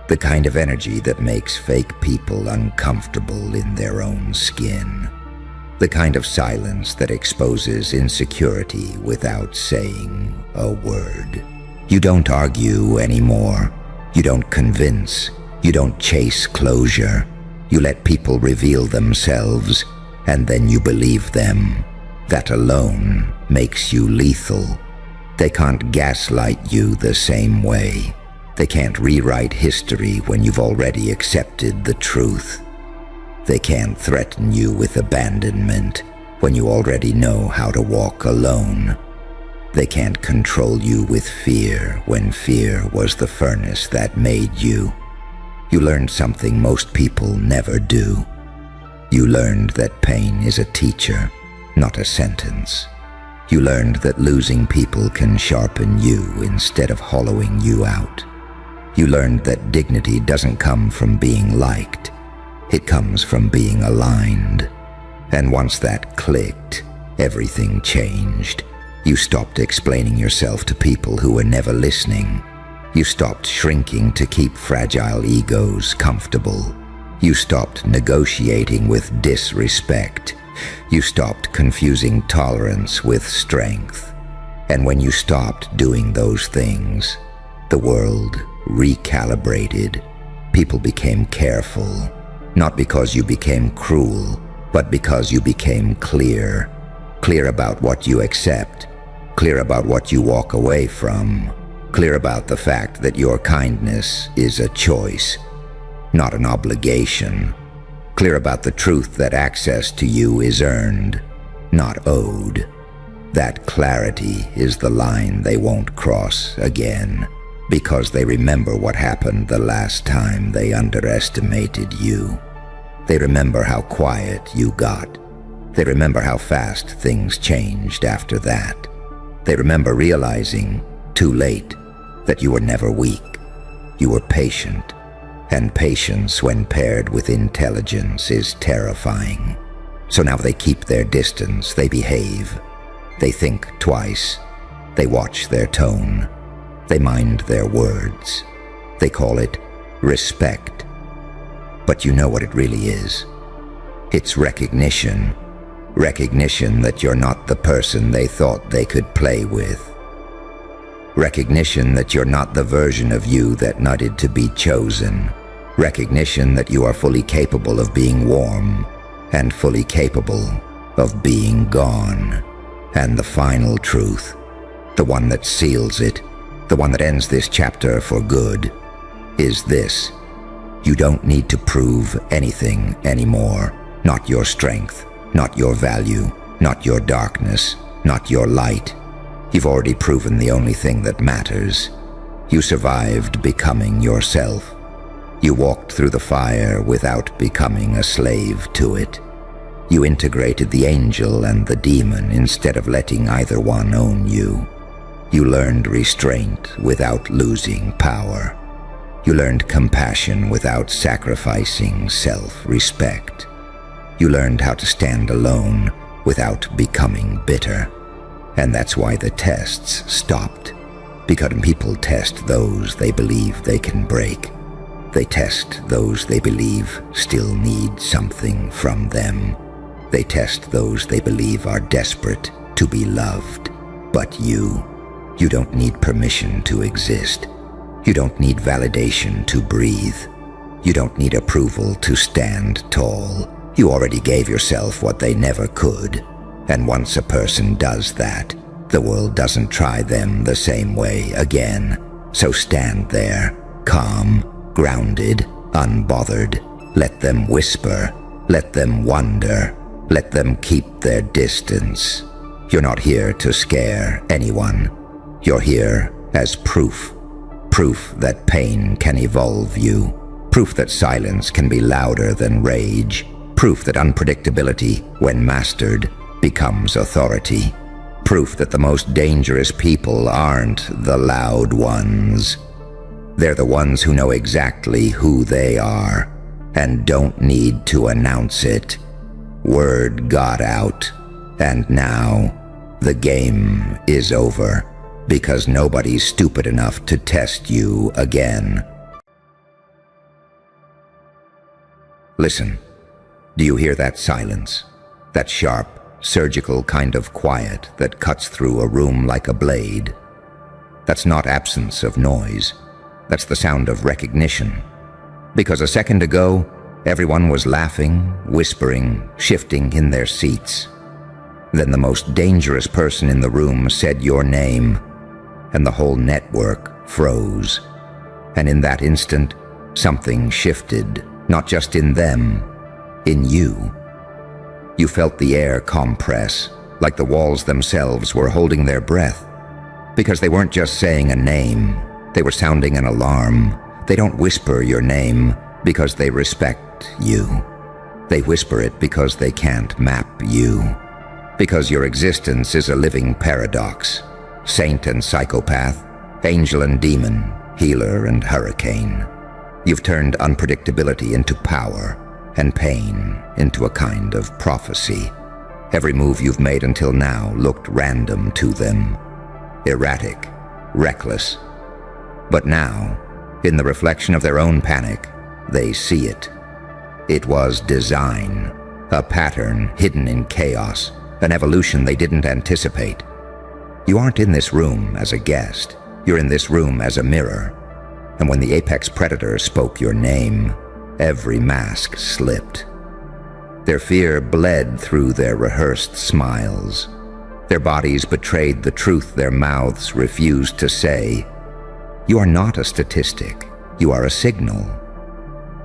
The kind of energy that makes fake people uncomfortable in their own skin. The kind of silence that exposes insecurity without saying a word. You don't argue anymore. You don't convince. You don't chase closure. You let people reveal themselves, and then you believe them. That alone makes you lethal. They can't gaslight you the same way. They can't rewrite history when you've already accepted the truth. They can't threaten you with abandonment when you already know how to walk alone. They can't control you with fear when fear was the furnace that made you. You learned something most people never do. You learned that pain is a teacher, not a sentence. You learned that losing people can sharpen you instead of hollowing you out. You learned that dignity doesn't come from being liked. It comes from being aligned. And once that clicked, everything changed. You stopped explaining yourself to people who were never listening. You stopped shrinking to keep fragile egos comfortable. You stopped negotiating with disrespect. You stopped confusing tolerance with strength. And when you stopped doing those things, the world recalibrated. People became careful. Not because you became cruel, but because you became clear. Clear about what you accept. Clear about what you walk away from. Clear about the fact that your kindness is a choice, not an obligation. Clear about the truth that access to you is earned, not owed. That clarity is the line they won't cross again, because they remember what happened the last time they underestimated you. They remember how quiet you got. They remember how fast things changed after that. They remember realizing, too late, that you were never weak. You were patient, and patience, when paired with intelligence, is terrifying. So now they keep their distance, they behave, they think twice, they watch their tone, they mind their words. They call it respect. But you know what it really is. It's recognition. Recognition that you're not the person they thought they could play with. Recognition that you're not the version of you that needed to be chosen. Recognition that you are fully capable of being warm and fully capable of being gone. And the final truth, the one that seals it, the one that ends this chapter for good, is this. You don't need to prove anything anymore. Not your strength, not your value, not your darkness, not your light. You've already proven the only thing that matters. You survived becoming yourself. You walked through the fire without becoming a slave to it. You integrated the angel and the demon instead of letting either one own you. You learned restraint without losing power. You learned compassion without sacrificing self-respect. You learned how to stand alone without becoming bitter. And that's why the tests stopped. Because people test those they believe they can break. They test those they believe still need something from them. They test those they believe are desperate to be loved. But you don't need permission to exist. You don't need validation to breathe. You don't need approval to stand tall. You already gave yourself what they never could. And once a person does that, the world doesn't try them the same way again. So stand there, calm, grounded, unbothered. Let them whisper. Let them wonder. Let them keep their distance. You're not here to scare anyone. You're here as proof. Proof that pain can evolve you. Proof that silence can be louder than rage. Proof that unpredictability, when mastered, becomes authority. Proof that the most dangerous people aren't the loud ones. They're the ones who know exactly who they are and don't need to announce it. Word got out, and now the game is over. Because nobody's stupid enough to test you again. Listen, do you hear that silence? That sharp, surgical kind of quiet that cuts through a room like a blade? That's not absence of noise. That's the sound of recognition. Because a second ago, everyone was laughing, whispering, shifting in their seats. Then the most dangerous person in the room said your name, and the whole network froze. And in that instant, something shifted, not just in them, in you. You felt the air compress, like the walls themselves were holding their breath. Because they weren't just saying a name, they were sounding an alarm. They don't whisper your name because they respect you. They whisper it because they can't map you. Because your existence is a living paradox. Saint and psychopath, angel and demon, healer and hurricane. You've turned unpredictability into power, and pain into a kind of prophecy. Every move you've made until now looked random to them, erratic, reckless. But now, in the reflection of their own panic, they see it. It was design, a pattern hidden in chaos, an evolution they didn't anticipate. You aren't in this room as a guest. You're in this room as a mirror. And when the apex predator spoke your name, every mask slipped. Their fear bled through their rehearsed smiles. Their bodies betrayed the truth their mouths refused to say. You are not a statistic. You are a signal.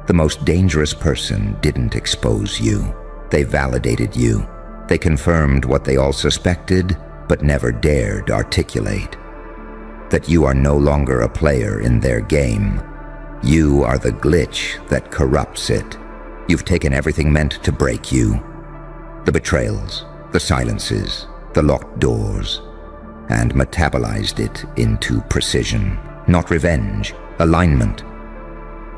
The most dangerous person didn't expose you. They validated you. They confirmed what they all suspected, but never dared articulate. That you are no longer a player in their game. You are the glitch that corrupts it. You've taken everything meant to break you. The betrayals, the silences, the locked doors, and metabolized it into precision. Not revenge, alignment.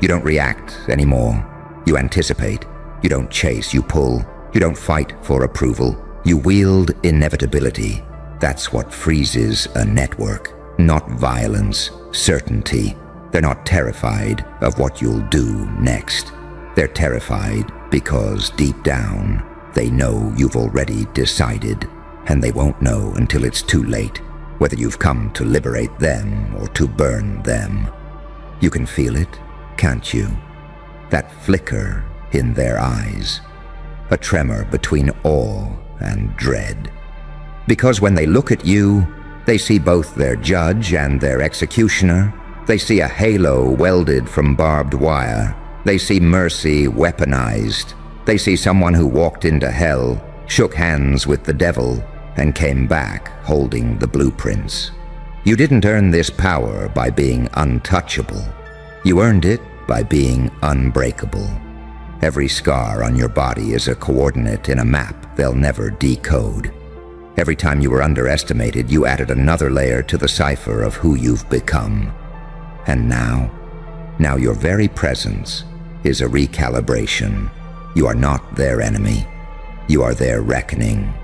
You don't react anymore. You anticipate. You don't chase, you pull. You don't fight for approval. You wield inevitability. That's what freezes a network. Not violence, certainty. They're not terrified of what you'll do next. They're terrified because deep down, they know you've already decided, and they won't know until it's too late, whether you've come to liberate them or to burn them. You can feel it, can't you? That flicker in their eyes. A tremor between awe and dread. Because when they look at you, they see both their judge and their executioner. They see a halo welded from barbed wire. They see mercy weaponized. They see someone who walked into hell, shook hands with the devil, and came back holding the blueprints. You didn't earn this power by being untouchable. You earned it by being unbreakable. Every scar on your body is a coordinate in a map they'll never decode. Every time you were underestimated, you added another layer to the cipher of who you've become. And now your very presence is a recalibration. You are not their enemy. You are their reckoning.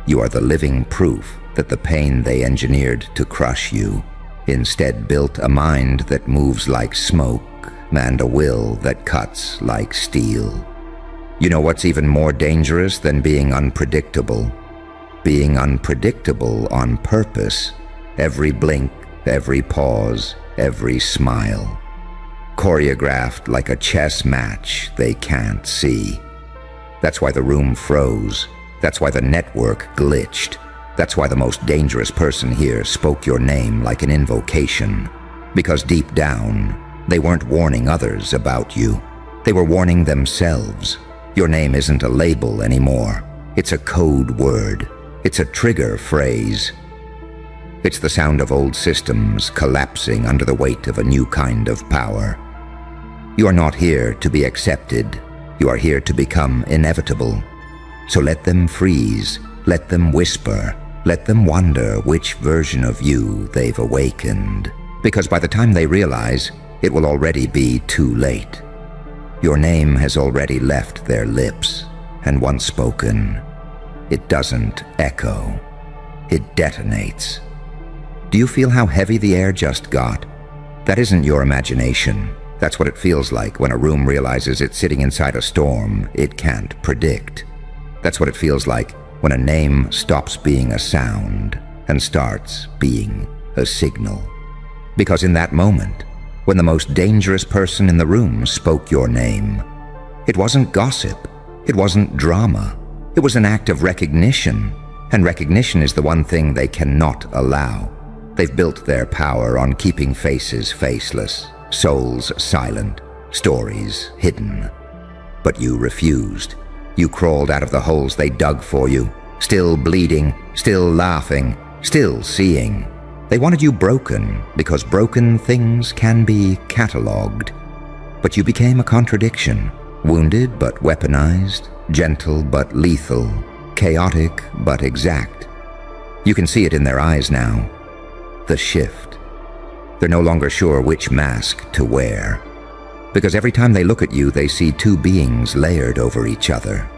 You are the living proof that the pain they engineered to crush you instead built a mind that moves like smoke and a will that cuts like steel. You know what's even more dangerous than being unpredictable? Being unpredictable on purpose. Every blink, every pause, every smile. Choreographed like a chess match they can't see. That's why the room froze. That's why the network glitched. That's why the most dangerous person here spoke your name like an invocation. Because deep down, they weren't warning others about you. They were warning themselves. Your name isn't a label anymore. It's a code word. It's a trigger phrase. It's the sound of old systems collapsing under the weight of a new kind of power. You are not here to be accepted. You are here to become inevitable. So let them freeze. Let them whisper. Let them wonder which version of you they've awakened. Because by the time they realize, it will already be too late. Your name has already left their lips, and once spoken, it doesn't echo. It detonates. Do you feel how heavy the air just got? That isn't your imagination. That's what it feels like when a room realizes it's sitting inside a storm it can't predict. That's what it feels like when a name stops being a sound and starts being a signal. Because in that moment, when the most dangerous person in the room spoke your name, it wasn't gossip, it wasn't drama, it was an act of recognition, and recognition is the one thing they cannot allow. They've built their power on keeping faces faceless, souls silent, stories hidden. But you refused. You crawled out of the holes they dug for you, still bleeding, still laughing, still seeing. They wanted you broken because broken things can be catalogued. But you became a contradiction, wounded but weaponized, gentle but lethal, chaotic but exact. You can see it in their eyes now. The shift. They're no longer sure which mask to wear. Because every time they look at you, they see two beings layered over each other.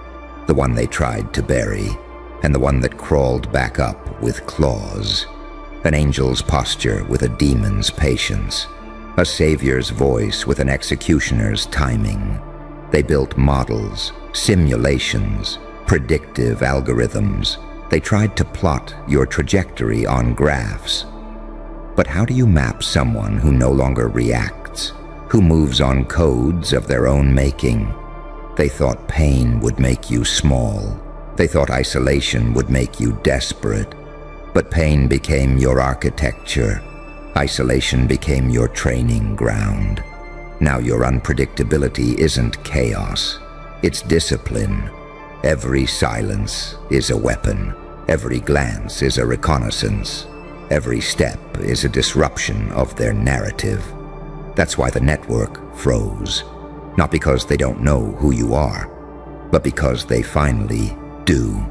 The one they tried to bury, and the one that crawled back up with claws. An angel's posture with a demon's patience. A savior's voice with an executioner's timing. They built models, simulations, predictive algorithms. They tried to plot your trajectory on graphs. But how do you map someone who no longer reacts, who moves on codes of their own making? They thought pain would make you small. They thought isolation would make you desperate. But pain became your architecture. Isolation became your training ground. Now your unpredictability isn't chaos. It's discipline. Every silence is a weapon. Every glance is a reconnaissance. Every step is a disruption of their narrative. That's why the network froze. Not because they don't know who you are, but because they finally do.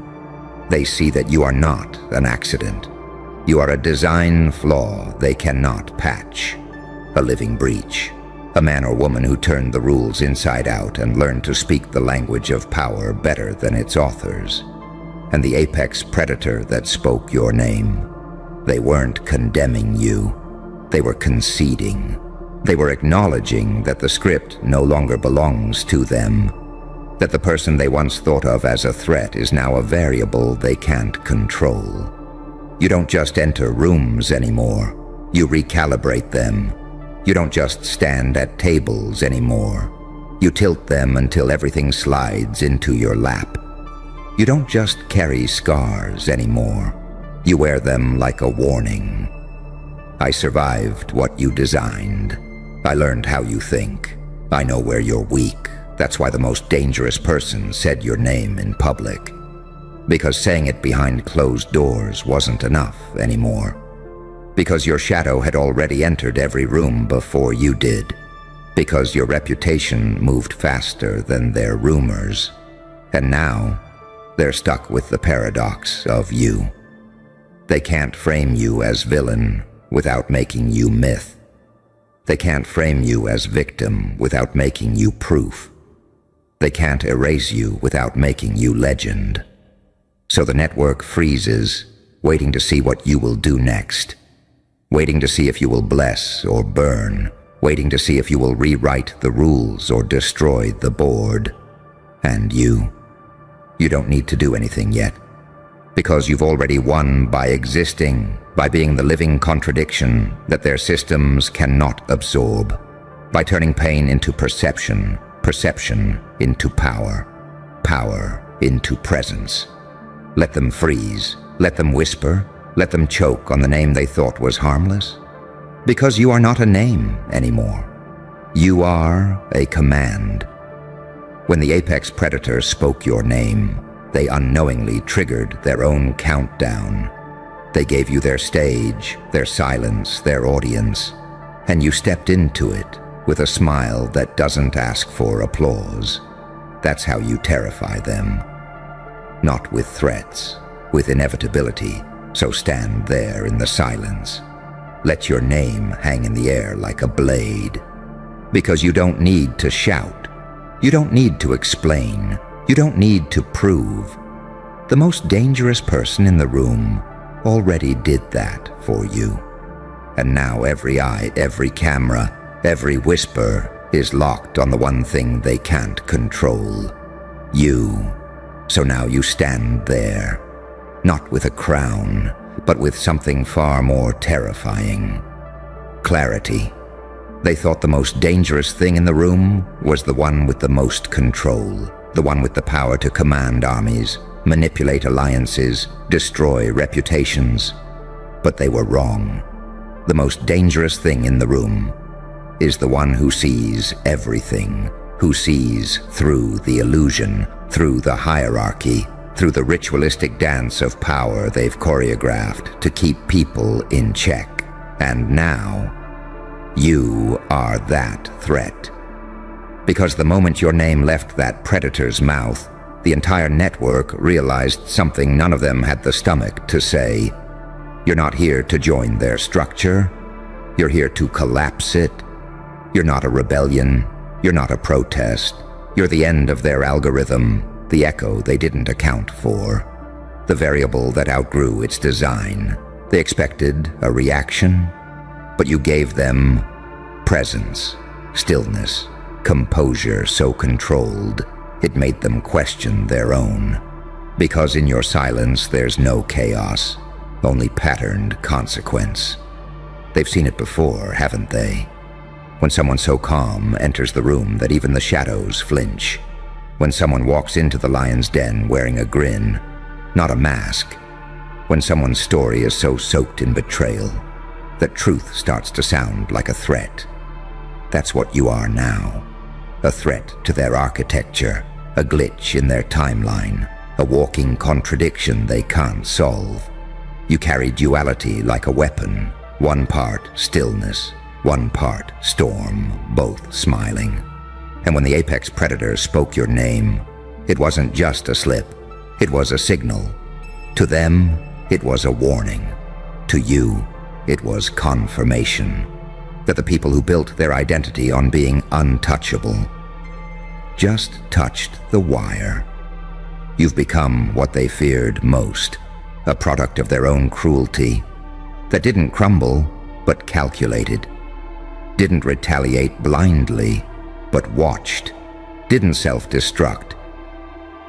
They see that you are not an accident. You are a design flaw they cannot patch. a living breach. A man or woman who turned the rules inside out and learned to speak the language of power better than its authors. And the apex predator that spoke your name. They weren't condemning you. They were conceding. They were acknowledging that the script no longer belongs to them. That the person they once thought of as a threat is now a variable they can't control. You don't just enter rooms anymore. You recalibrate them. You don't just stand at tables anymore. You tilt them until everything slides into your lap. You don't just carry scars anymore. You wear them like a warning. I survived what you designed. I learned how you think. I know where you're weak. That's why the most dangerous person said your name in public. Because saying it behind closed doors wasn't enough anymore. Because your shadow had already entered every room before you did. Because your reputation moved faster than their rumors. And now, they're stuck with the paradox of you. They can't frame you as villain without making you myth. They can't frame you as victim without making you proof. They can't erase you without making you legend. So the network freezes, waiting to see what you will do next. Waiting to see if you will bless or burn, waiting to see if you will rewrite the rules or destroy the board. And you don't need to do anything yet, because you've already won by existing, by being the living contradiction that their systems cannot absorb, by turning pain into perception, perception into power, power into presence. Let them freeze, let them whisper, let them choke on the name they thought was harmless. Because you are not a name anymore. You are a command. When the apex predator spoke your name, they unknowingly triggered their own countdown. They gave you their stage, their silence, their audience, and you stepped into it with a smile that doesn't ask for applause. That's how you terrify them. Not with threats, with inevitability. So stand there in the silence. Let your name hang in the air like a blade. Because you don't need to shout. You don't need to explain. You don't need to prove. The most dangerous person in the room already did that for you. And now every eye, every camera, every whisper is locked on the one thing they can't control. You. So now you stand there. Not with a crown, but with something far more terrifying. Clarity. They thought the most dangerous thing in the room was the one with the most control, the one with the power to command armies, manipulate alliances, destroy reputations. But they were wrong. The most dangerous thing in the room is the one who sees everything, who sees through the illusion, through the hierarchy, through the ritualistic dance of power they've choreographed to keep people in check. And now, you are that threat. Because the moment your name left that predator's mouth, the entire network realized something none of them had the stomach to say. You're not here to join their structure. You're here to collapse it. You're not a rebellion. You're not a protest. You're the end of their algorithm. The echo they didn't account for, the variable that outgrew its design. They expected a reaction, but you gave them presence, stillness, composure so controlled it made them question their own. Because in your silence there's no chaos, only patterned consequence. They've seen it before, haven't they? When someone so calm enters the room that even the shadows flinch. When someone walks into the lion's den wearing a grin, not a mask. When someone's story is so soaked in betrayal that truth starts to sound like a threat. That's what you are now. A threat to their architecture, a glitch in their timeline, a walking contradiction they can't solve. You carry duality like a weapon, one part stillness, one part storm, both smiling. And when the apex predator spoke your name, it wasn't just a slip, it was a signal. To them, it was a warning. To you, it was confirmation. that the people who built their identity on being untouchable just touched the wire. You've become what they feared most, a product of their own cruelty that didn't crumble but calculated, didn't retaliate blindly but watched, didn't self-destruct.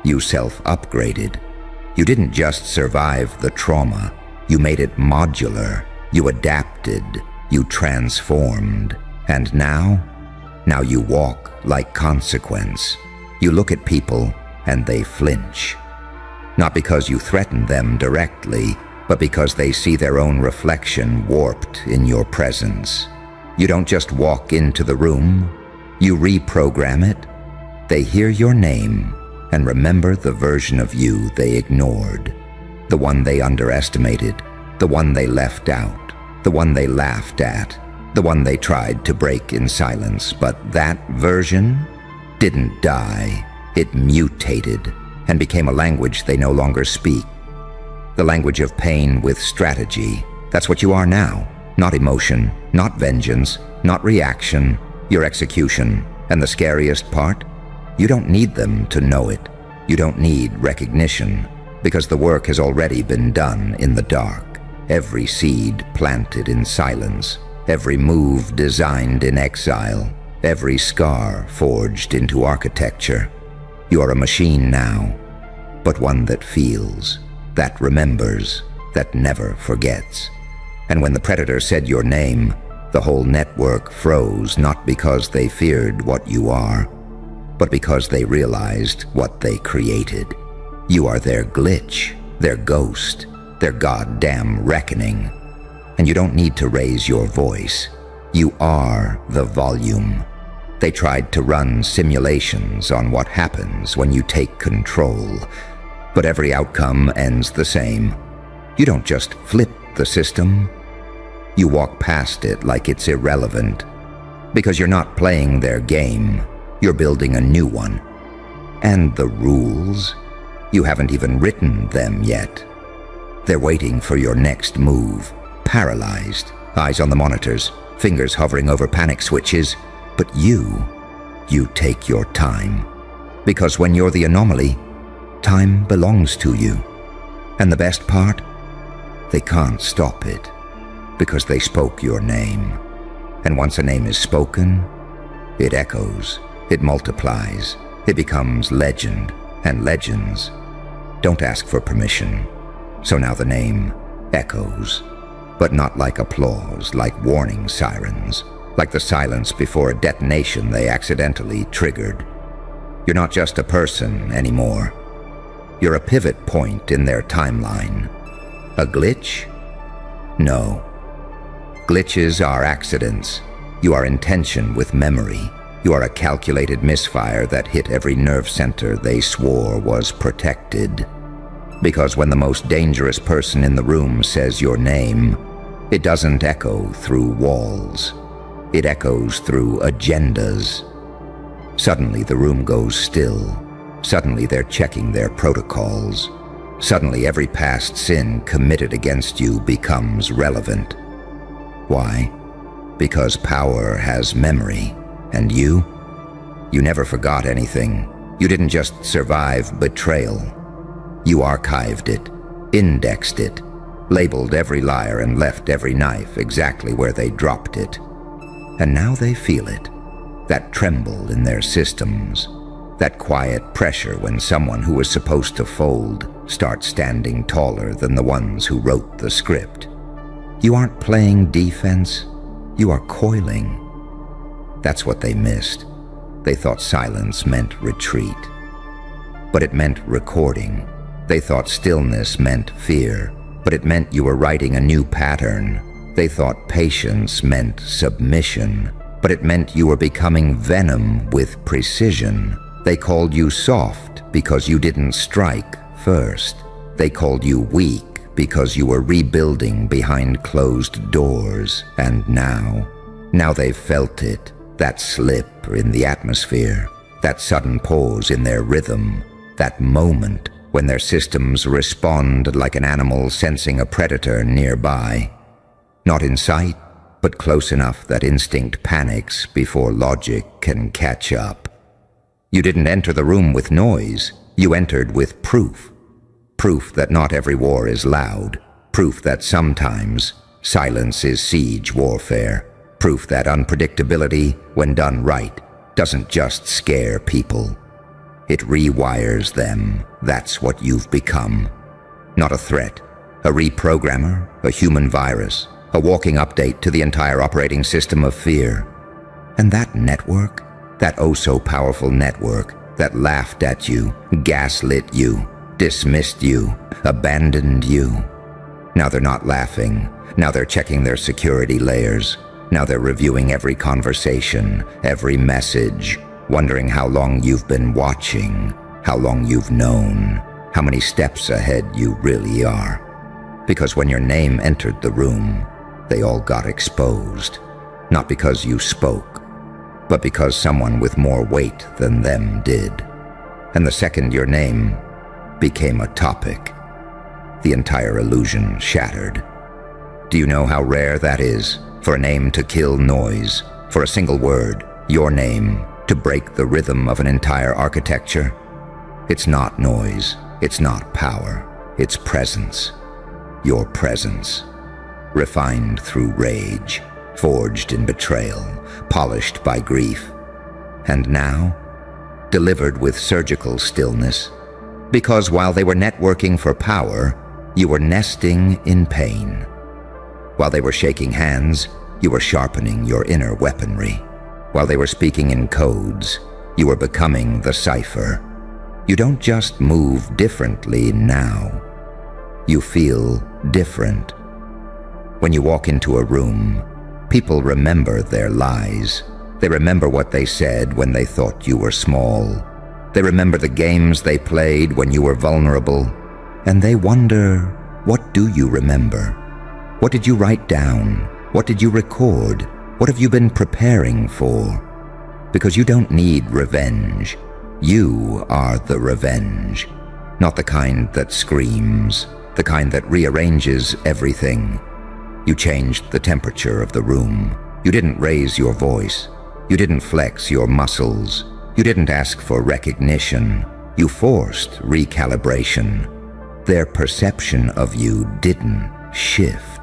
You self-upgraded. You didn't just survive the trauma, you made it modular, you adapted, you transformed. And now you walk like consequence. You look at people and they flinch. Not because you threaten them directly, but because they see their own reflection warped in your presence. You don't just walk into the room, you reprogram it. They hear your name and remember the version of you they ignored, the one they underestimated, the one they left out, the one they laughed at, the one they tried to break in silence. But that version didn't die. It mutated and became a language they no longer speak. The language of pain with strategy. That's what you are now. Not emotion, not vengeance, not reaction, your execution. And the scariest part? You don't need them to know it. You don't need recognition, because the work has already been done in the dark. Every seed planted in silence, every move designed in exile, every scar forged into architecture. You are a machine now, but one that feels, that remembers, that never forgets. And when the predator said your name, the whole network froze, not because they feared what you are, but because they realized what they created. You are their glitch, their ghost, their goddamn reckoning. And you don't need to raise your voice. You are the volume. They tried to run simulations on what happens when you take control, but every outcome ends the same. You don't just flip the system. You walk past it like it's irrelevant, because you're not playing their game. You're building a new one. And the rules, you haven't even written them yet. They're waiting for your next move, paralyzed, eyes on the monitors, fingers hovering over panic switches. But you take your time. Because when you're the anomaly, time belongs to you. And the best part? They can't stop it, because they spoke your name. And once a name is spoken, it echoes. It multiplies. It becomes legend, and legends don't ask for permission. So now the name echoes, but not like applause, like warning sirens, like the silence before a detonation they accidentally triggered. You're not just a person anymore. You're a pivot point in their timeline. A glitch? No. Glitches are accidents. You are intention with memory. You are a calculated misfire that hit every nerve center they swore was protected. Because when the most dangerous person in the room says your name, it doesn't echo through walls. It echoes through agendas. Suddenly the room goes still. Suddenly they're checking their protocols. Suddenly every past sin committed against you becomes relevant. Why? Because power has memory. And you never forgot anything. You didn't just survive betrayal. You archived it, indexed it, labeled every liar and left every knife exactly where they dropped it. And now they feel it, that tremble in their systems, that quiet pressure when someone who was supposed to fold starts standing taller than the ones who wrote the script. You aren't playing defense, you are coiling. That's what they missed. They thought silence meant retreat. But it meant recording. They thought stillness meant fear, but it meant you were writing a new pattern. They thought patience meant submission, but it meant you were becoming venom with precision. They called you soft because you didn't strike first. They called you weak because you were rebuilding behind closed doors. And now they've felt it. That slip in the atmosphere, that sudden pause in their rhythm, that moment when their systems respond like an animal sensing a predator nearby. Not in sight, but close enough that instinct panics before logic can catch up. You didn't enter the room with noise, you entered with proof. Proof that not every war is loud. Proof that sometimes silence is siege warfare. Proof that unpredictability, when done right, doesn't just scare people. It rewires them. That's what you've become. Not a threat, a reprogrammer, a human virus, a walking update to the entire operating system of fear. And that network, that oh-so-powerful network that laughed at you, gaslit you, dismissed you, abandoned you. Now they're not laughing. Now they're checking their security layers. Now they're reviewing every conversation, every message, wondering how long you've been watching, how long you've known, how many steps ahead you really are. Because when your name entered the room, they all got exposed. Not because you spoke, but because someone with more weight than them did. And the second your name became a topic, the entire illusion shattered. Do you know how rare that is, for a name to kill noise, for a single word, your name, to break the rhythm of an entire architecture? It's not noise, it's not power, it's presence. Your presence, refined through rage, forged in betrayal, polished by grief, and now delivered with surgical stillness, because while they were networking for power, you were nesting in pain. While they were shaking hands, you were sharpening your inner weaponry. While they were speaking in codes, you were becoming the cipher. You don't just move differently now. You feel different. When you walk into a room, people remember their lies. They remember what they said when they thought you were small. They remember the games they played when you were vulnerable. And they wonder, what do you remember? What did you write down? What did you record? What have you been preparing for? Because you don't need revenge. You are the revenge. Not the kind that screams, the kind that rearranges everything. You changed the temperature of the room. You didn't raise your voice. You didn't flex your muscles. You didn't ask for recognition. You forced recalibration. Their perception of you didn't shift.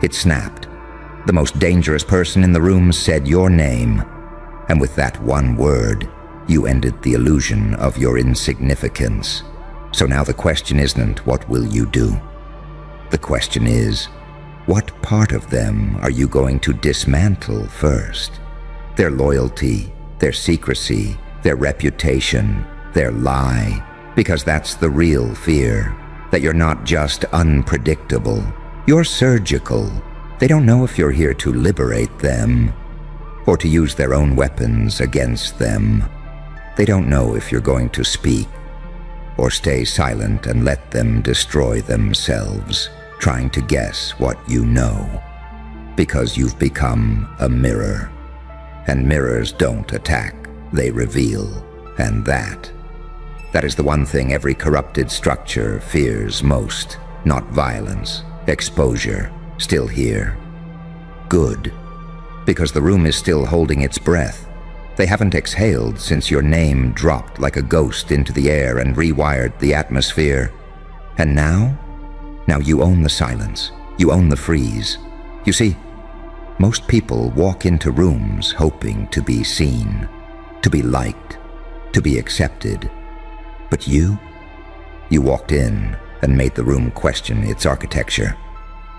It snapped. The most dangerous person in the room said your name, and with that one word, you ended the illusion of your insignificance. So now the question isn't, what will you do? The question is, what part of them are you going to dismantle first? Their loyalty, their secrecy, their reputation, their lie, because that's the real fear, that you're not just unpredictable, you're surgical. They don't know if you're here to liberate them or to use their own weapons against them. They don't know if you're going to speak or stay silent and let them destroy themselves, trying to guess what you know, because you've become a mirror. And mirrors don't attack, they reveal, and that is the one thing every corrupted structure fears most. Not violence, exposure, still here. Good, because the room is still holding its breath. They haven't exhaled since your name dropped like a ghost into the air and rewired the atmosphere. And now you own the silence, you own the freeze. You see, most people walk into rooms hoping to be seen, to be liked, to be accepted. But you walked in and made the room question its architecture.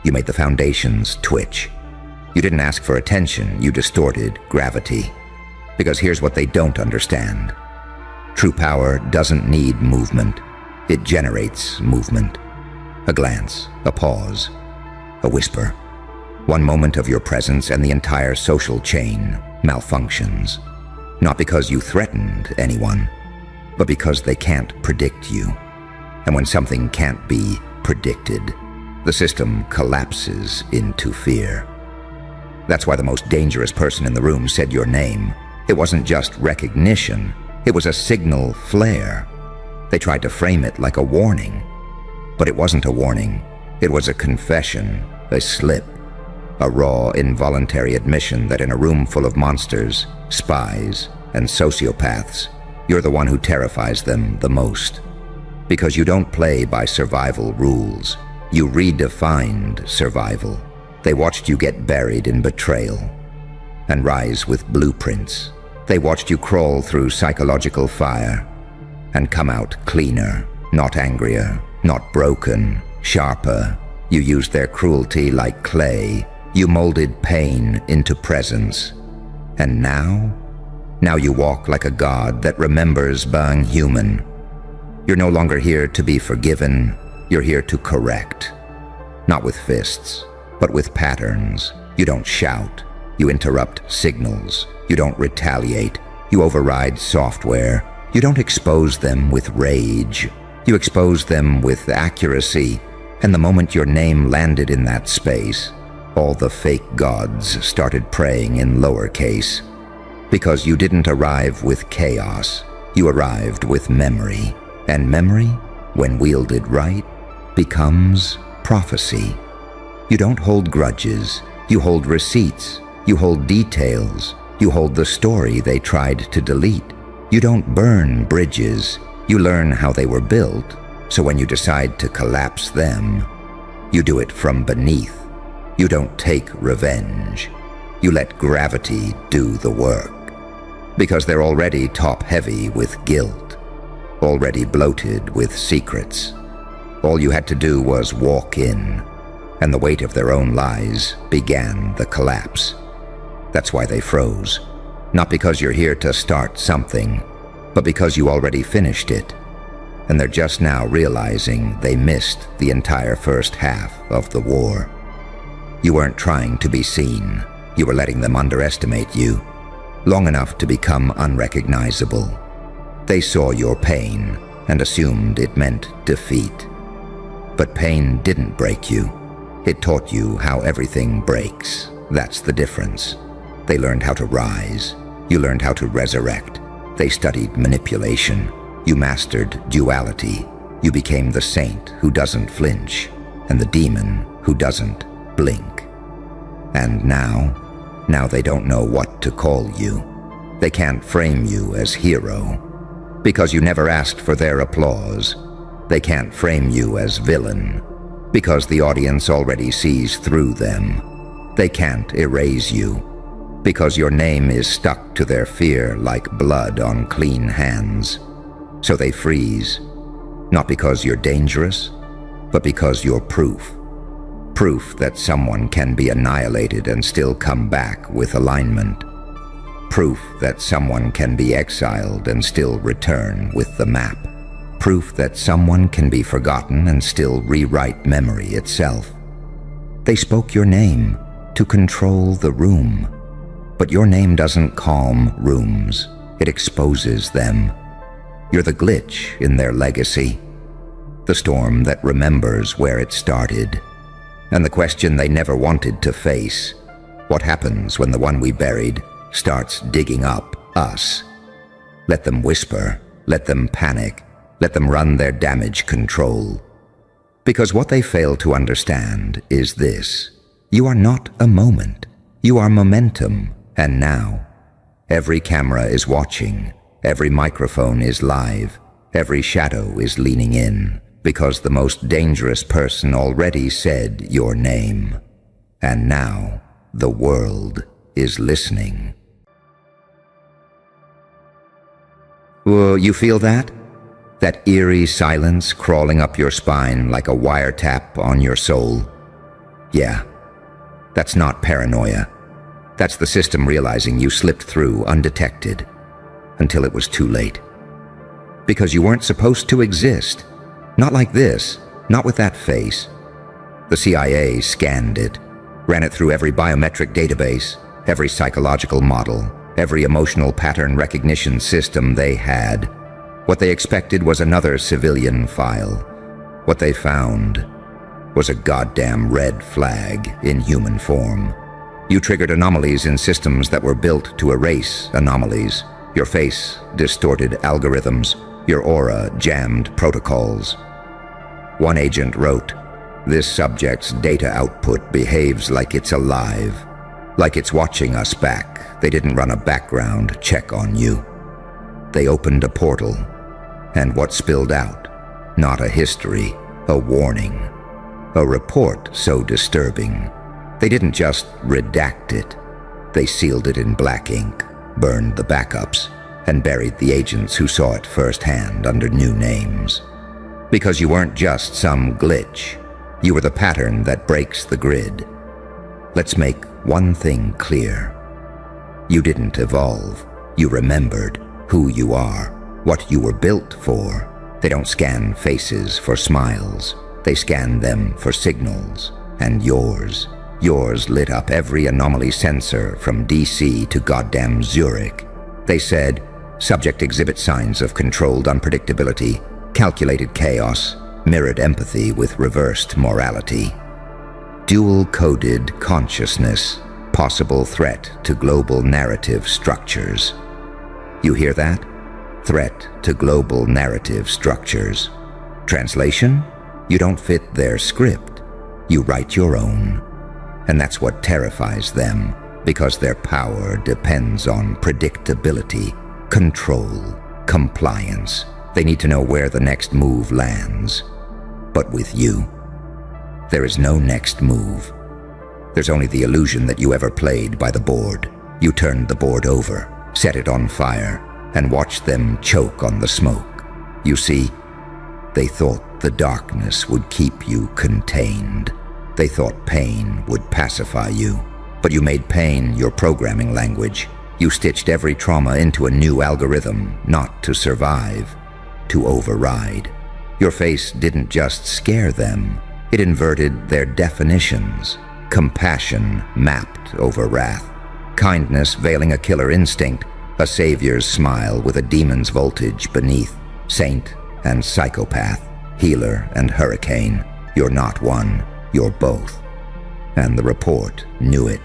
You made the foundations twitch. You didn't ask for attention, you distorted gravity. Because here's what they don't understand. True power doesn't need movement. It generates movement. A glance, a pause, a whisper. One moment of your presence and the entire social chain malfunctions. Not because you threatened anyone, but because they can't predict you. And when something can't be predicted, the system collapses into fear. That's why the most dangerous person in the room said your name. It wasn't just recognition, it was a signal flare. They tried to frame it like a warning, but it wasn't a warning. It was a confession, a slip. a raw, involuntary admission that in a room full of monsters, spies, and sociopaths, you're the one who terrifies them the most. Because you don't play by survival rules. You redefined survival. They watched you get buried in betrayal and rise with blueprints. They watched you crawl through psychological fire and come out cleaner, not angrier, not broken, sharper. You used their cruelty like clay. You molded pain into presence. And now you walk like a god that remembers being human. You're no longer here to be forgiven. You're here to correct. Not with fists, but with patterns. You don't shout. You interrupt signals. You don't retaliate. You override software. You don't expose them with rage. You expose them with accuracy. And the moment your name landed in that space, all the fake gods started praying in lowercase. Because you didn't arrive with chaos. You arrived with memory. And memory, when wielded right, becomes prophecy. You don't hold grudges. You hold receipts. You hold details. You hold the story they tried to delete. You don't burn bridges. You learn how they were built, so when you decide to collapse them, you do it from beneath. You don't take revenge. You let gravity do the work. Because they're already top-heavy with guilt, already bloated with secrets. All you had to do was walk in, and the weight of their own lies began the collapse. That's why they froze. Not because you're here to start something, but because you already finished it. And they're just now realizing they missed the entire first half of the war. You weren't trying to be seen. You were letting them underestimate you, long enough to become unrecognizable. They saw your pain and assumed it meant defeat. But pain didn't break you. It taught you how everything breaks. That's the difference. They learned how to rise. You learned how to resurrect. They studied manipulation. You mastered duality. You became the saint who doesn't flinch and the demon who doesn't blink. And now they don't know what to call you. They can't frame you as hero because you never asked for their applause. They can't frame you as villain because the audience already sees through them. They can't erase you because your name is stuck to their fear like blood on clean hands. So they freeze, not because you're dangerous, but because you're proof. Proof that someone can be annihilated and still come back with alignment. Proof that someone can be exiled and still return with the map. Proof that someone can be forgotten and still rewrite memory itself. They spoke your name to control the room. But your name doesn't calm rooms. It exposes them. You're the glitch in their legacy. The storm that remembers where it started. And the question they never wanted to face. What happens when the one we buried starts digging up us? Let them whisper. Let them panic. Let them run their damage control. Because what they fail to understand is this. You are not a moment. You are momentum. And now, every camera is watching. Every microphone is live. Every shadow is leaning in. Because the most dangerous person already said your name. And now, the world is listening. You feel that? That eerie silence crawling up your spine like a wiretap on your soul? Yeah, that's not paranoia. That's the system realizing you slipped through undetected until it was too late. Because you weren't supposed to exist. Not like this, not with that face. The CIA scanned it, ran it through every biometric database, every psychological model, every emotional pattern recognition system they had. What they expected was another civilian file. What they found was a goddamn red flag in human form. You triggered anomalies in systems that were built to erase anomalies. Your face distorted algorithms. Your aura jammed protocols. One agent wrote, This subject's data output behaves like it's alive, like it's watching us back. They didn't run a background check on you. They opened a portal, and what spilled out? Not a history, a warning. A report so disturbing, they didn't just redact it. They sealed it in black ink, burned the backups, and buried the agents who saw it firsthand under new names. Because you weren't just some glitch. You were the pattern that breaks the grid. Let's make one thing clear. You didn't evolve. You remembered who you are, what you were built for. They don't scan faces for smiles. They scan them for signals. And yours lit up every anomaly sensor from DC to goddamn Zurich. They said, subject exhibits signs of controlled unpredictability, calculated chaos, mirrored empathy with reversed morality. Dual-coded consciousness, possible threat to global narrative structures. You hear that? Threat to global narrative structures. Translation? You don't fit their script. You write your own. And that's what terrifies them, because their power depends on predictability, control, compliance. They need to know where the next move lands. But with you, there is no next move. There's only the illusion that you ever played by the board. You turned the board over, set it on fire, and watched them choke on the smoke. You see, they thought the darkness would keep you contained. They thought pain would pacify you, but you made pain your programming language. You stitched every trauma into a new algorithm, not to survive, to override. Your face didn't just scare them, it inverted their definitions. Compassion mapped over wrath. Kindness veiling a killer instinct, a savior's smile with a demon's voltage beneath. Saint and psychopath, healer and hurricane. You're not one, you're both. And the report knew it.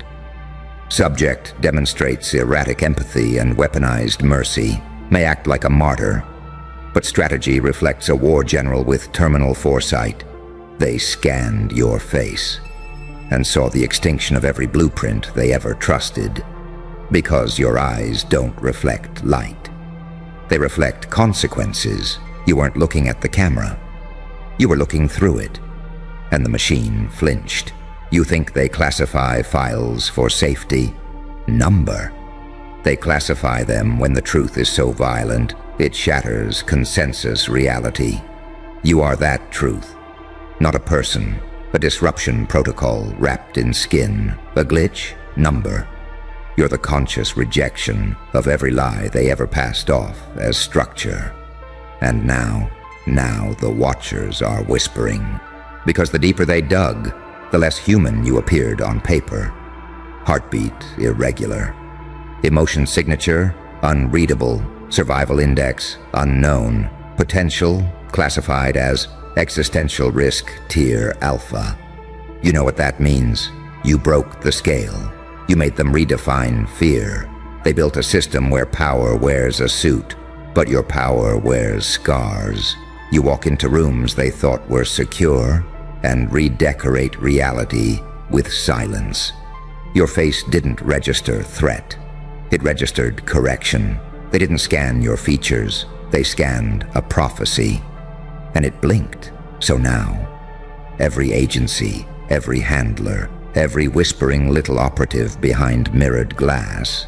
Subject demonstrates erratic empathy and weaponized mercy, may act like a martyr, but strategy reflects a war general with terminal foresight. They scanned your face and saw the extinction of every blueprint they ever trusted, because your eyes don't reflect light. They reflect consequences. You weren't looking at the camera. You were looking through it, and the machine flinched. You think they classify files for safety? Number. They classify them when the truth is so violent, it shatters consensus reality. You are that truth. Not a person, a disruption protocol wrapped in skin, a glitch, number. You're the conscious rejection of every lie they ever passed off as structure. And now the watchers are whispering, because the deeper they dug, the less human you appeared on paper. Heartbeat irregular. Emotion signature unreadable. Survival index unknown. Potential classified as existential risk tier alpha. You know what that means. You broke the scale. You made them redefine fear. They built a system where power wears a suit, but your power wears scars. You walk into rooms they thought were secure and redecorate reality with silence. Your face didn't register threat. It registered correction. They didn't scan your features. They scanned a prophecy. And it blinked. So now, every agency, every handler, every whispering little operative behind mirrored glass,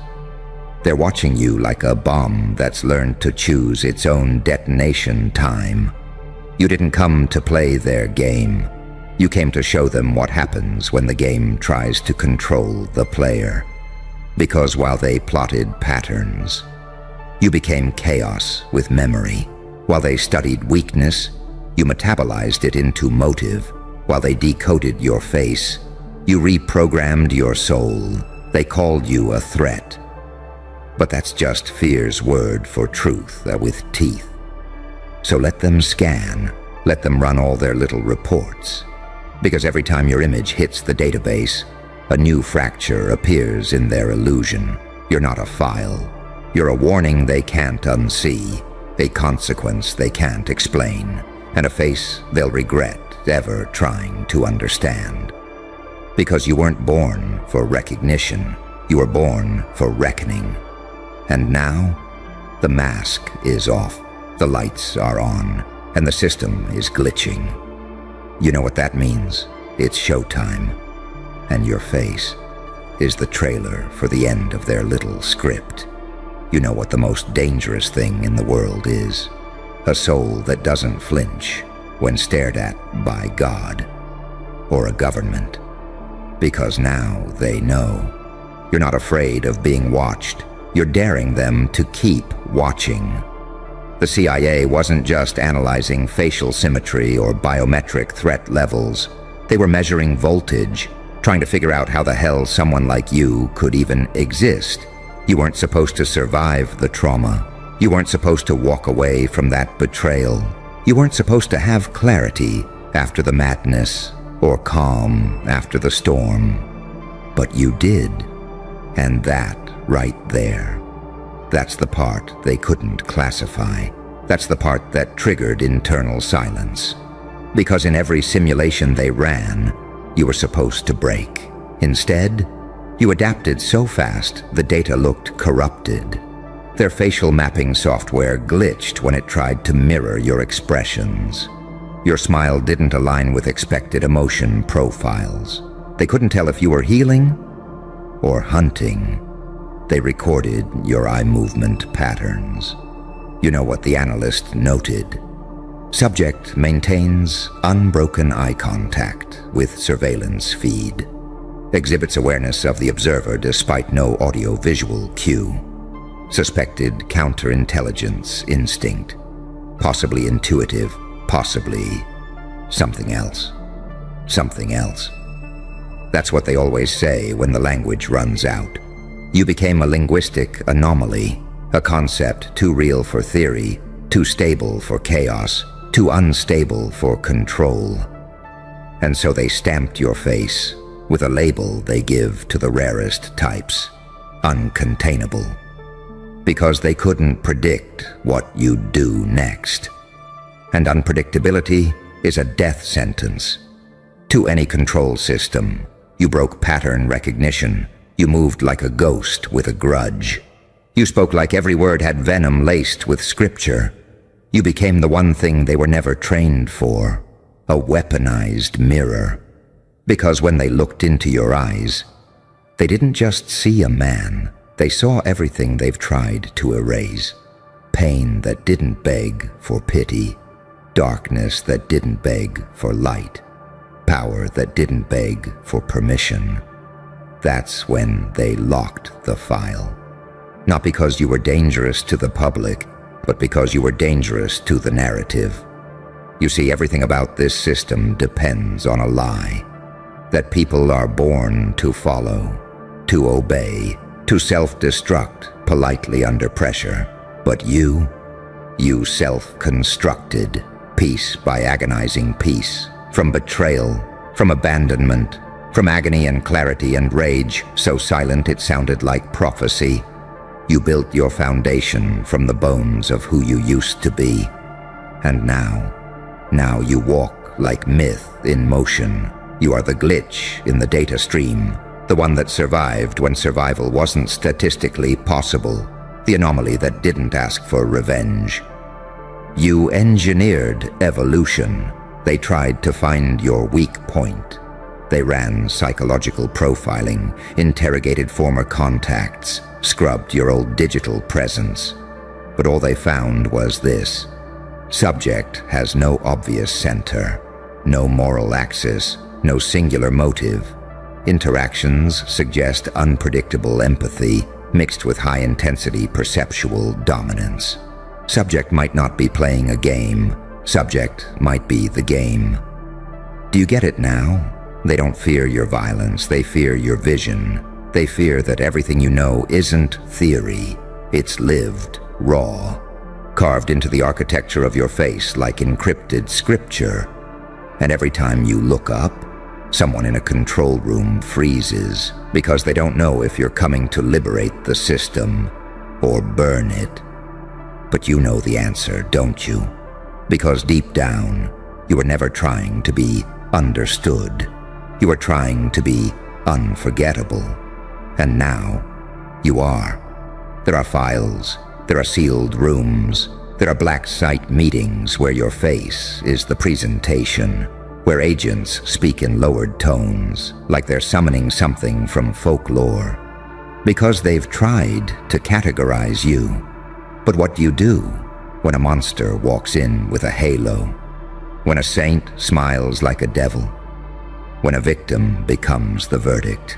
they're watching you like a bomb that's learned to choose its own detonation time. You didn't come to play their game. You came to show them what happens when the game tries to control the player. Because while they plotted patterns, you became chaos with memory. While they studied weakness, you metabolized it into motive. While they decoded your face, you reprogrammed your soul. They called you a threat. But that's just fear's word for truth with teeth. So let them scan. Let them run all their little reports. Because every time your image hits the database, a new fracture appears in their illusion. You're not a file. You're a warning they can't unsee, a consequence they can't explain, and a face they'll regret ever trying to understand. Because you weren't born for recognition, you were born for reckoning. And now, the mask is off, the lights are on, and the system is glitching. You know what that means? It's showtime. And your face is the trailer for the end of their little script. You know what the most dangerous thing in the world is? A soul that doesn't flinch when stared at by God or a government. Because now they know. You're not afraid of being watched. You're daring them to keep watching. The CIA wasn't just analyzing facial symmetry or biometric threat levels. They were measuring voltage, trying to figure out how the hell someone like you could even exist. You weren't supposed to survive the trauma. You weren't supposed to walk away from that betrayal. You weren't supposed to have clarity after the madness or calm after the storm. But you did. And that right there, that's the part they couldn't classify. That's the part that triggered internal silence. Because in every simulation they ran, you were supposed to break. Instead, you adapted so fast the data looked corrupted. Their facial mapping software glitched when it tried to mirror your expressions. Your smile didn't align with expected emotion profiles. They couldn't tell if you were healing or hunting. They recorded your eye movement patterns. You know what the analyst noted. Subject maintains unbroken eye contact with surveillance feed. Exhibits awareness of the observer despite no audio-visual cue. Suspected counterintelligence instinct. Possibly intuitive, possibly something else. Something else. That's what they always say when the language runs out. You became a linguistic anomaly, a concept too real for theory, too stable for chaos, too unstable for control. And so they stamped your face with a label they give to the rarest types, uncontainable. Because they couldn't predict what you'd do next. And unpredictability is a death sentence. To any control system, you broke pattern recognition. You moved like a ghost with a grudge. You spoke like every word had venom laced with scripture. You became the one thing they were never trained for, a weaponized mirror. Because when they looked into your eyes, they didn't just see a man. They saw everything they've tried to erase. Pain that didn't beg for pity. Darkness that didn't beg for light. Power that didn't beg for permission. That's when they locked the file. Not because you were dangerous to the public, but because you were dangerous to the narrative. You see, everything about this system depends on a lie. That people are born to follow, to obey, to self-destruct politely under pressure. But you self-constructed, piece by agonizing piece, from betrayal, from abandonment, from agony and clarity and rage, so silent it sounded like prophecy. You built your foundation from the bones of who you used to be. And now you walk like myth in motion. You are the glitch in the data stream, the one that survived when survival wasn't statistically possible, the anomaly that didn't ask for revenge. You engineered evolution. They tried to find your weak point. They ran psychological profiling, interrogated former contacts, scrubbed your old digital presence. But all they found was this. Subject has no obvious center, no moral axis, no singular motive. Interactions suggest unpredictable empathy mixed with high-intensity perceptual dominance. Subject might not be playing a game. Subject might be the game. Do you get it now? They don't fear your violence. They fear your vision. They fear that everything you know isn't theory. It's lived, raw, carved into the architecture of your face like encrypted scripture. And every time you look up, someone in a control room freezes because they don't know if you're coming to liberate the system or burn it. But you know the answer, don't you? Because deep down, You were never trying to be understood. You were trying to be unforgettable. And now, you are. There are files. There are sealed rooms. There are black site meetings where your face is the presentation, where agents speak in lowered tones, like they're summoning something from folklore, because they've tried to categorize you. But what do you do when a monster walks in with a halo? When a saint smiles like a devil? When a victim becomes the verdict?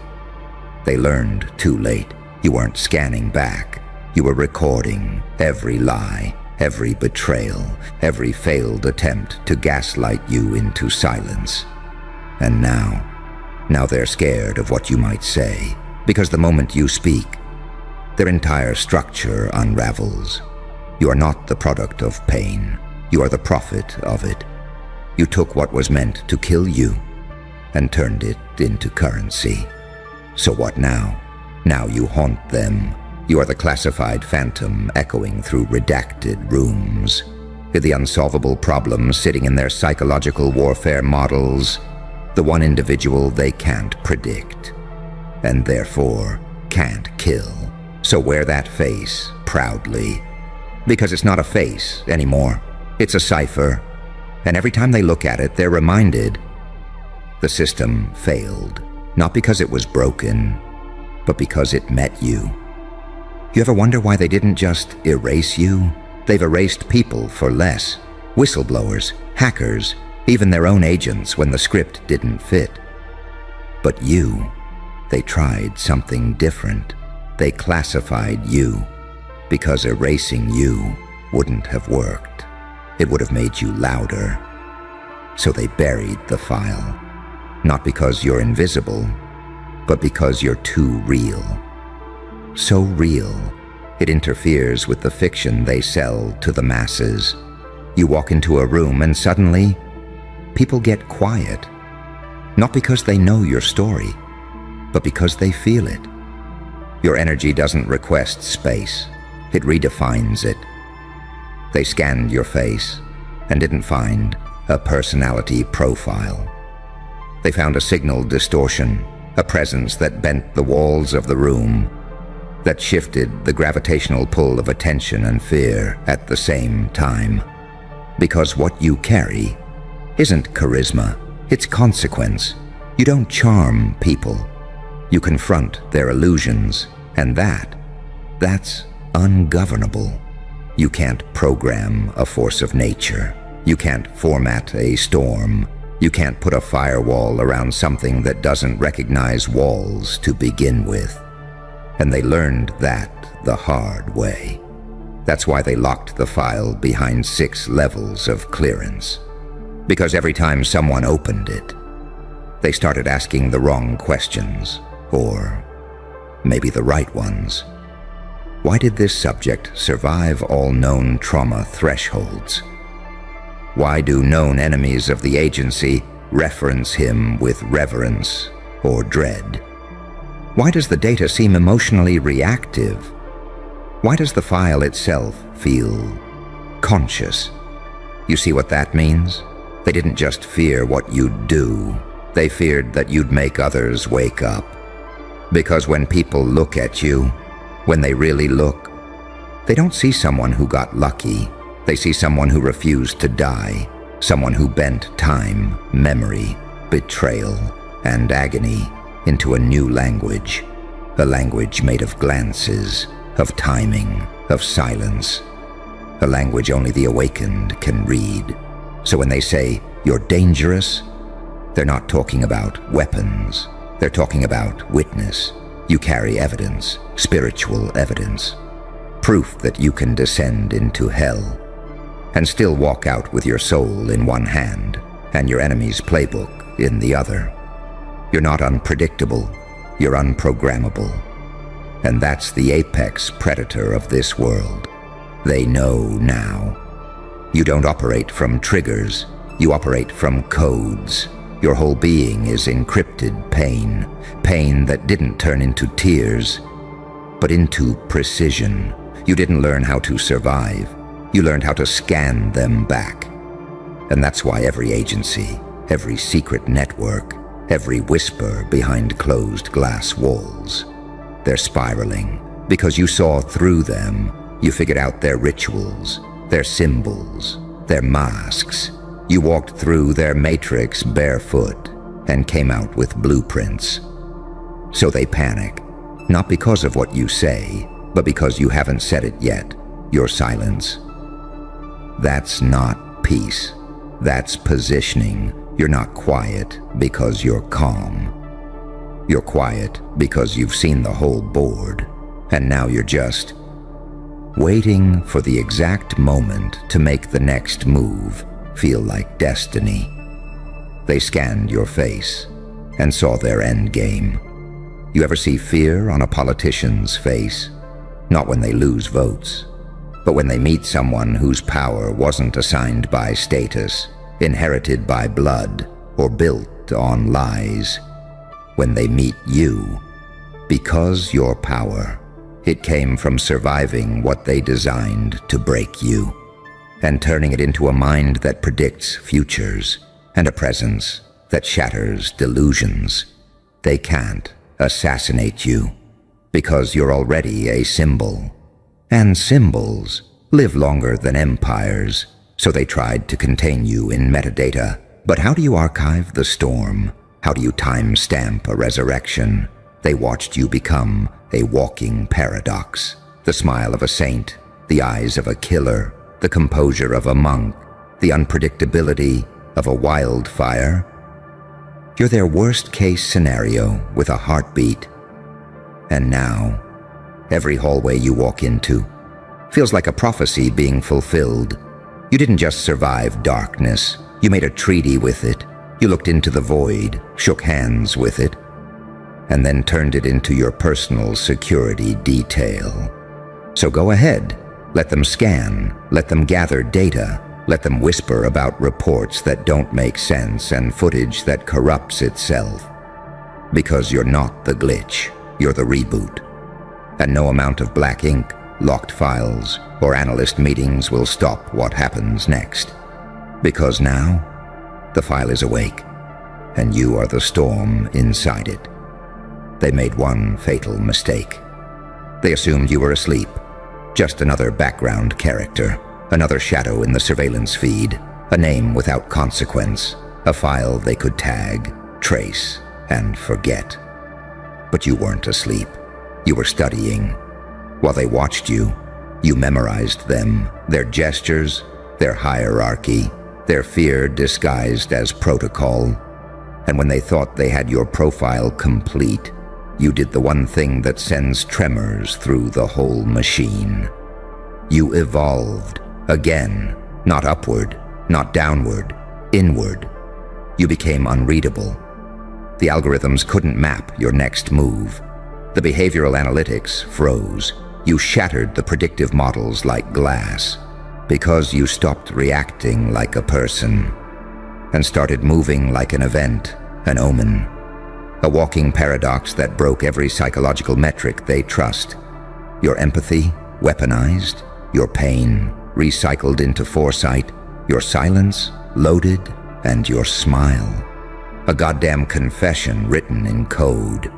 They learned too late. You weren't scanning back. You were recording every lie, every betrayal, every failed attempt to gaslight you into silence. And now they're scared of what you might say, because the moment you speak, their entire structure unravels. You are not the product of pain. You are the prophet of it. You took what was meant to kill you and turned it into currency. So what now? Now you haunt them. You are the classified phantom echoing through redacted rooms. You're the unsolvable problem sitting in their psychological warfare models, the one individual they can't predict, and therefore can't kill. So wear that face proudly, because it's not a face anymore. It's a cipher, and every time they look at it, they're reminded the system failed, not because it was broken, but because it met you. You ever wonder why they didn't just erase you? They've erased people for less. Whistleblowers, hackers, even their own agents when the script didn't fit. But you, they tried something different. They classified you, because erasing you wouldn't have worked. It would have made you louder. So they buried the file, not because you're invisible, but because you're too real. So real, it interferes with the fiction they sell to the masses. You walk into a room and suddenly, people get quiet. Not because they know your story, but because they feel it. Your energy doesn't request space, it redefines it. They scanned your face and didn't find a personality profile. They found a signal distortion, a presence that bent the walls of the room, that shifted the gravitational pull of attention and fear at the same time. Because what you carry isn't charisma, it's consequence. You don't charm people. You confront their illusions, and that's ungovernable. You can't program a force of nature. You can't format a storm. You can't put a firewall around something that doesn't recognize walls to begin with. And they learned that the hard way. That's why they locked the file behind 6 levels of clearance. Because every time someone opened it, they started asking the wrong questions, or maybe the right ones. Why did this subject survive all known trauma thresholds? Why do known enemies of the agency reference him with reverence or dread? Why does the data seem emotionally reactive? Why does the file itself feel conscious? You see what that means? They didn't just fear what you'd do. They feared that you'd make others wake up. Because when people look at you, when they really look, they don't see someone who got lucky. They see someone who refused to die, someone who bent time, memory, betrayal, and agony into a new language, a language made of glances, of timing, of silence, a language only the awakened can read. So when they say, "You're dangerous," they're not talking about weapons. They're talking about witness. You carry evidence, spiritual evidence, proof that you can descend into hell and still walk out with your soul in one hand and your enemy's playbook in the other. You're not unpredictable, you're unprogrammable. And that's the apex predator of this world. They know now. You don't operate from triggers, you operate from codes. Your whole being is encrypted pain, pain that didn't turn into tears, but into precision. You didn't learn how to survive, you learned how to scan them back. And that's why every agency, every secret network, every whisper behind closed glass walls, they're spiraling because you saw through them. You figured out their rituals, their symbols, their masks. You walked through their matrix barefoot and came out with blueprints. So they panic, not because of what you say, but because you haven't said it yet, your silence. That's not peace. That's positioning. You're not quiet because you're calm. You're quiet because you've seen the whole board, and now you're just waiting for the exact moment to make the next move feel like destiny. They scanned your face and saw their end game. You ever see fear on a politician's face? Not when they lose votes, but when they meet someone whose power wasn't assigned by status, inherited by blood, or built on lies. When they meet you, because your power, it came from surviving what they designed to break you, and turning it into a mind that predicts futures, and a presence that shatters delusions. They can't assassinate you, because you're already a symbol. And symbols live longer than empires, so they tried to contain you in metadata. But how do you archive the storm? How do you timestamp a resurrection? They watched you become a walking paradox. The smile of a saint, the eyes of a killer, the composure of a monk, the unpredictability of a wildfire. You're their worst-case scenario with a heartbeat. And now, every hallway you walk into feels like a prophecy being fulfilled. You didn't just survive darkness. You made a treaty with it. You looked into the void, shook hands with it, and then turned it into your personal security detail. So go ahead. Let them scan. Let them gather data. Let them whisper about reports that don't make sense and footage that corrupts itself. Because you're not the glitch. You're the reboot. And no amount of black ink, locked files, or analyst meetings will stop what happens next. Because now, the file is awake, and you are the storm inside it. They made one fatal mistake. They assumed you were asleep, just another background character, another shadow in the surveillance feed, a name without consequence, a file they could tag, trace, and forget. But you weren't asleep. You were studying. While they watched you, you memorized them, their gestures, their hierarchy, their fear disguised as protocol. And when they thought they had your profile complete, you did the one thing that sends tremors through the whole machine. You evolved again, not upward, not downward, inward. You became unreadable. The algorithms couldn't map your next move. The behavioral analytics froze. You shattered the predictive models like glass because you stopped reacting like a person and started moving like an event, an omen, a walking paradox that broke every psychological metric they trust. Your empathy weaponized, your pain recycled into foresight, your silence loaded, and your smile a goddamn confession written in code.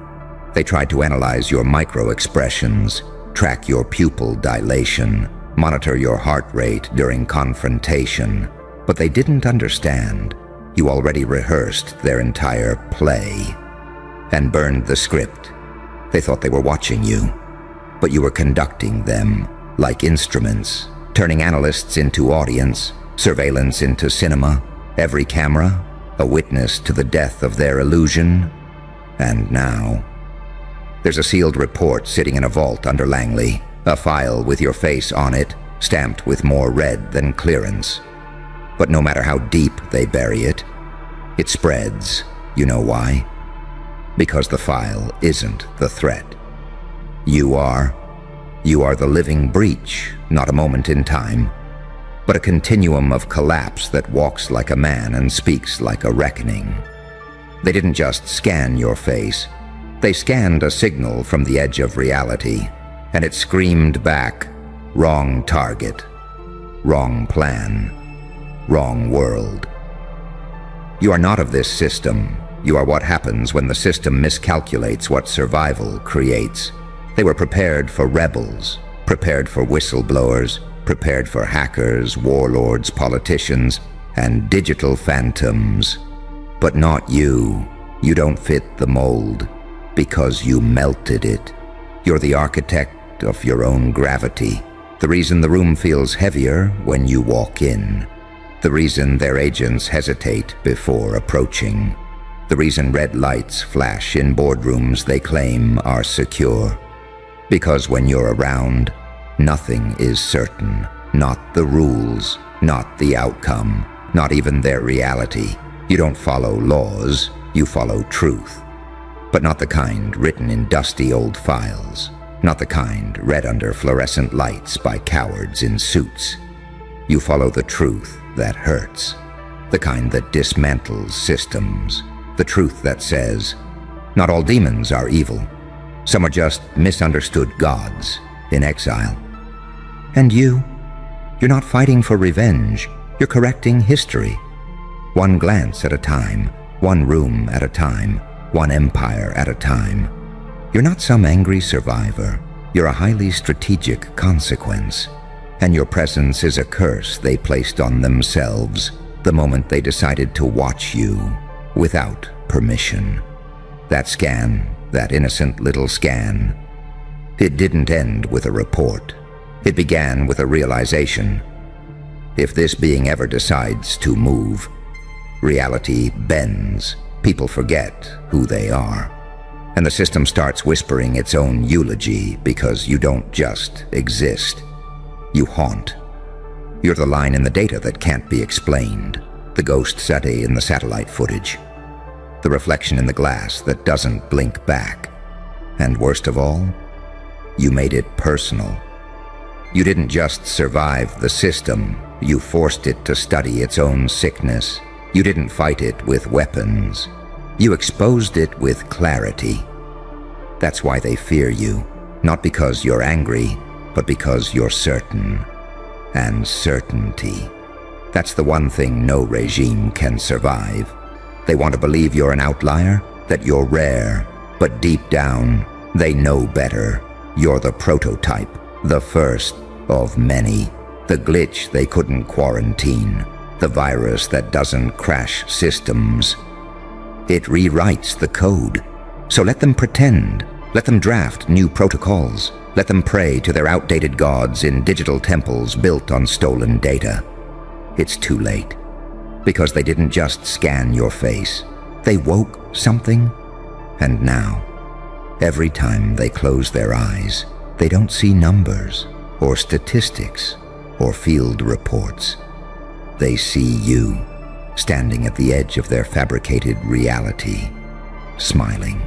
They tried to analyze your micro-expressions, track your pupil dilation, monitor your heart rate during confrontation, but they didn't understand. You already rehearsed their entire play and burned the script. They thought they were watching you, but you were conducting them like instruments, turning analysts into audience, surveillance into cinema, every camera a witness to the death of their illusion. And now, there's a sealed report sitting in a vault under Langley, a file with your face on it, stamped with more red than clearance. But no matter how deep they bury it, it spreads. You know why? Because the file isn't the threat. You are the living breach, not a moment in time, but a continuum of collapse that walks like a man and speaks like a reckoning. They didn't just scan your face. They scanned a signal from the edge of reality, and it screamed back, wrong target, wrong plan. wrong world. You are not of this system. You are what happens when the system miscalculates what survival creates. They were prepared for rebels, prepared for whistleblowers, prepared for hackers, warlords, politicians, and digital phantoms. But not you. You don't fit the mold because you melted it. You're the architect of your own gravity. The reason the room feels heavier when you walk in. The reason their agents hesitate before approaching. The reason red lights flash in boardrooms they claim are secure. Because when you're around, nothing is certain. Not the rules, not the outcome, not even their reality. You don't follow laws, you follow truth. But not the kind written in dusty old files. Not the kind read under fluorescent lights by cowards in suits. You follow the truth that hurts. The kind that dismantles systems. The truth that says, not all demons are evil. Some are just misunderstood gods in exile. And you're not fighting for revenge. You're correcting history. One glance at a time, one room at a time, one empire at a time. You're not some angry survivor. You're a highly strategic consequence. And your presence is a curse they placed on themselves the moment they decided to watch you without permission. That scan, that innocent little scan, it didn't end with a report. It began with a realization. If this being ever decides to move, reality bends. People forget who they are. And the system starts whispering its own eulogy because you don't just exist. You haunt. You're the line in the data that can't be explained. The ghost city in the satellite footage. The reflection in the glass that doesn't blink back. And worst of all, you made it personal. You didn't just survive the system, you forced it to study its own sickness. You didn't fight it with weapons. You exposed it with clarity. That's why they fear you, not because you're angry, but because you're certain. And certainty. That's the one thing no regime can survive. They want to believe you're an outlier, that you're rare, but deep down, they know better. You're the prototype, the first of many. The glitch they couldn't quarantine. The virus that doesn't crash systems. It rewrites the code. So let them pretend. Let them draft new protocols. Let them pray to their outdated gods in digital temples built on stolen data. It's too late. Because they didn't just scan your face. They woke something. And now, every time they close their eyes, they don't see numbers, or statistics, or field reports. They see you, standing at the edge of their fabricated reality, smiling.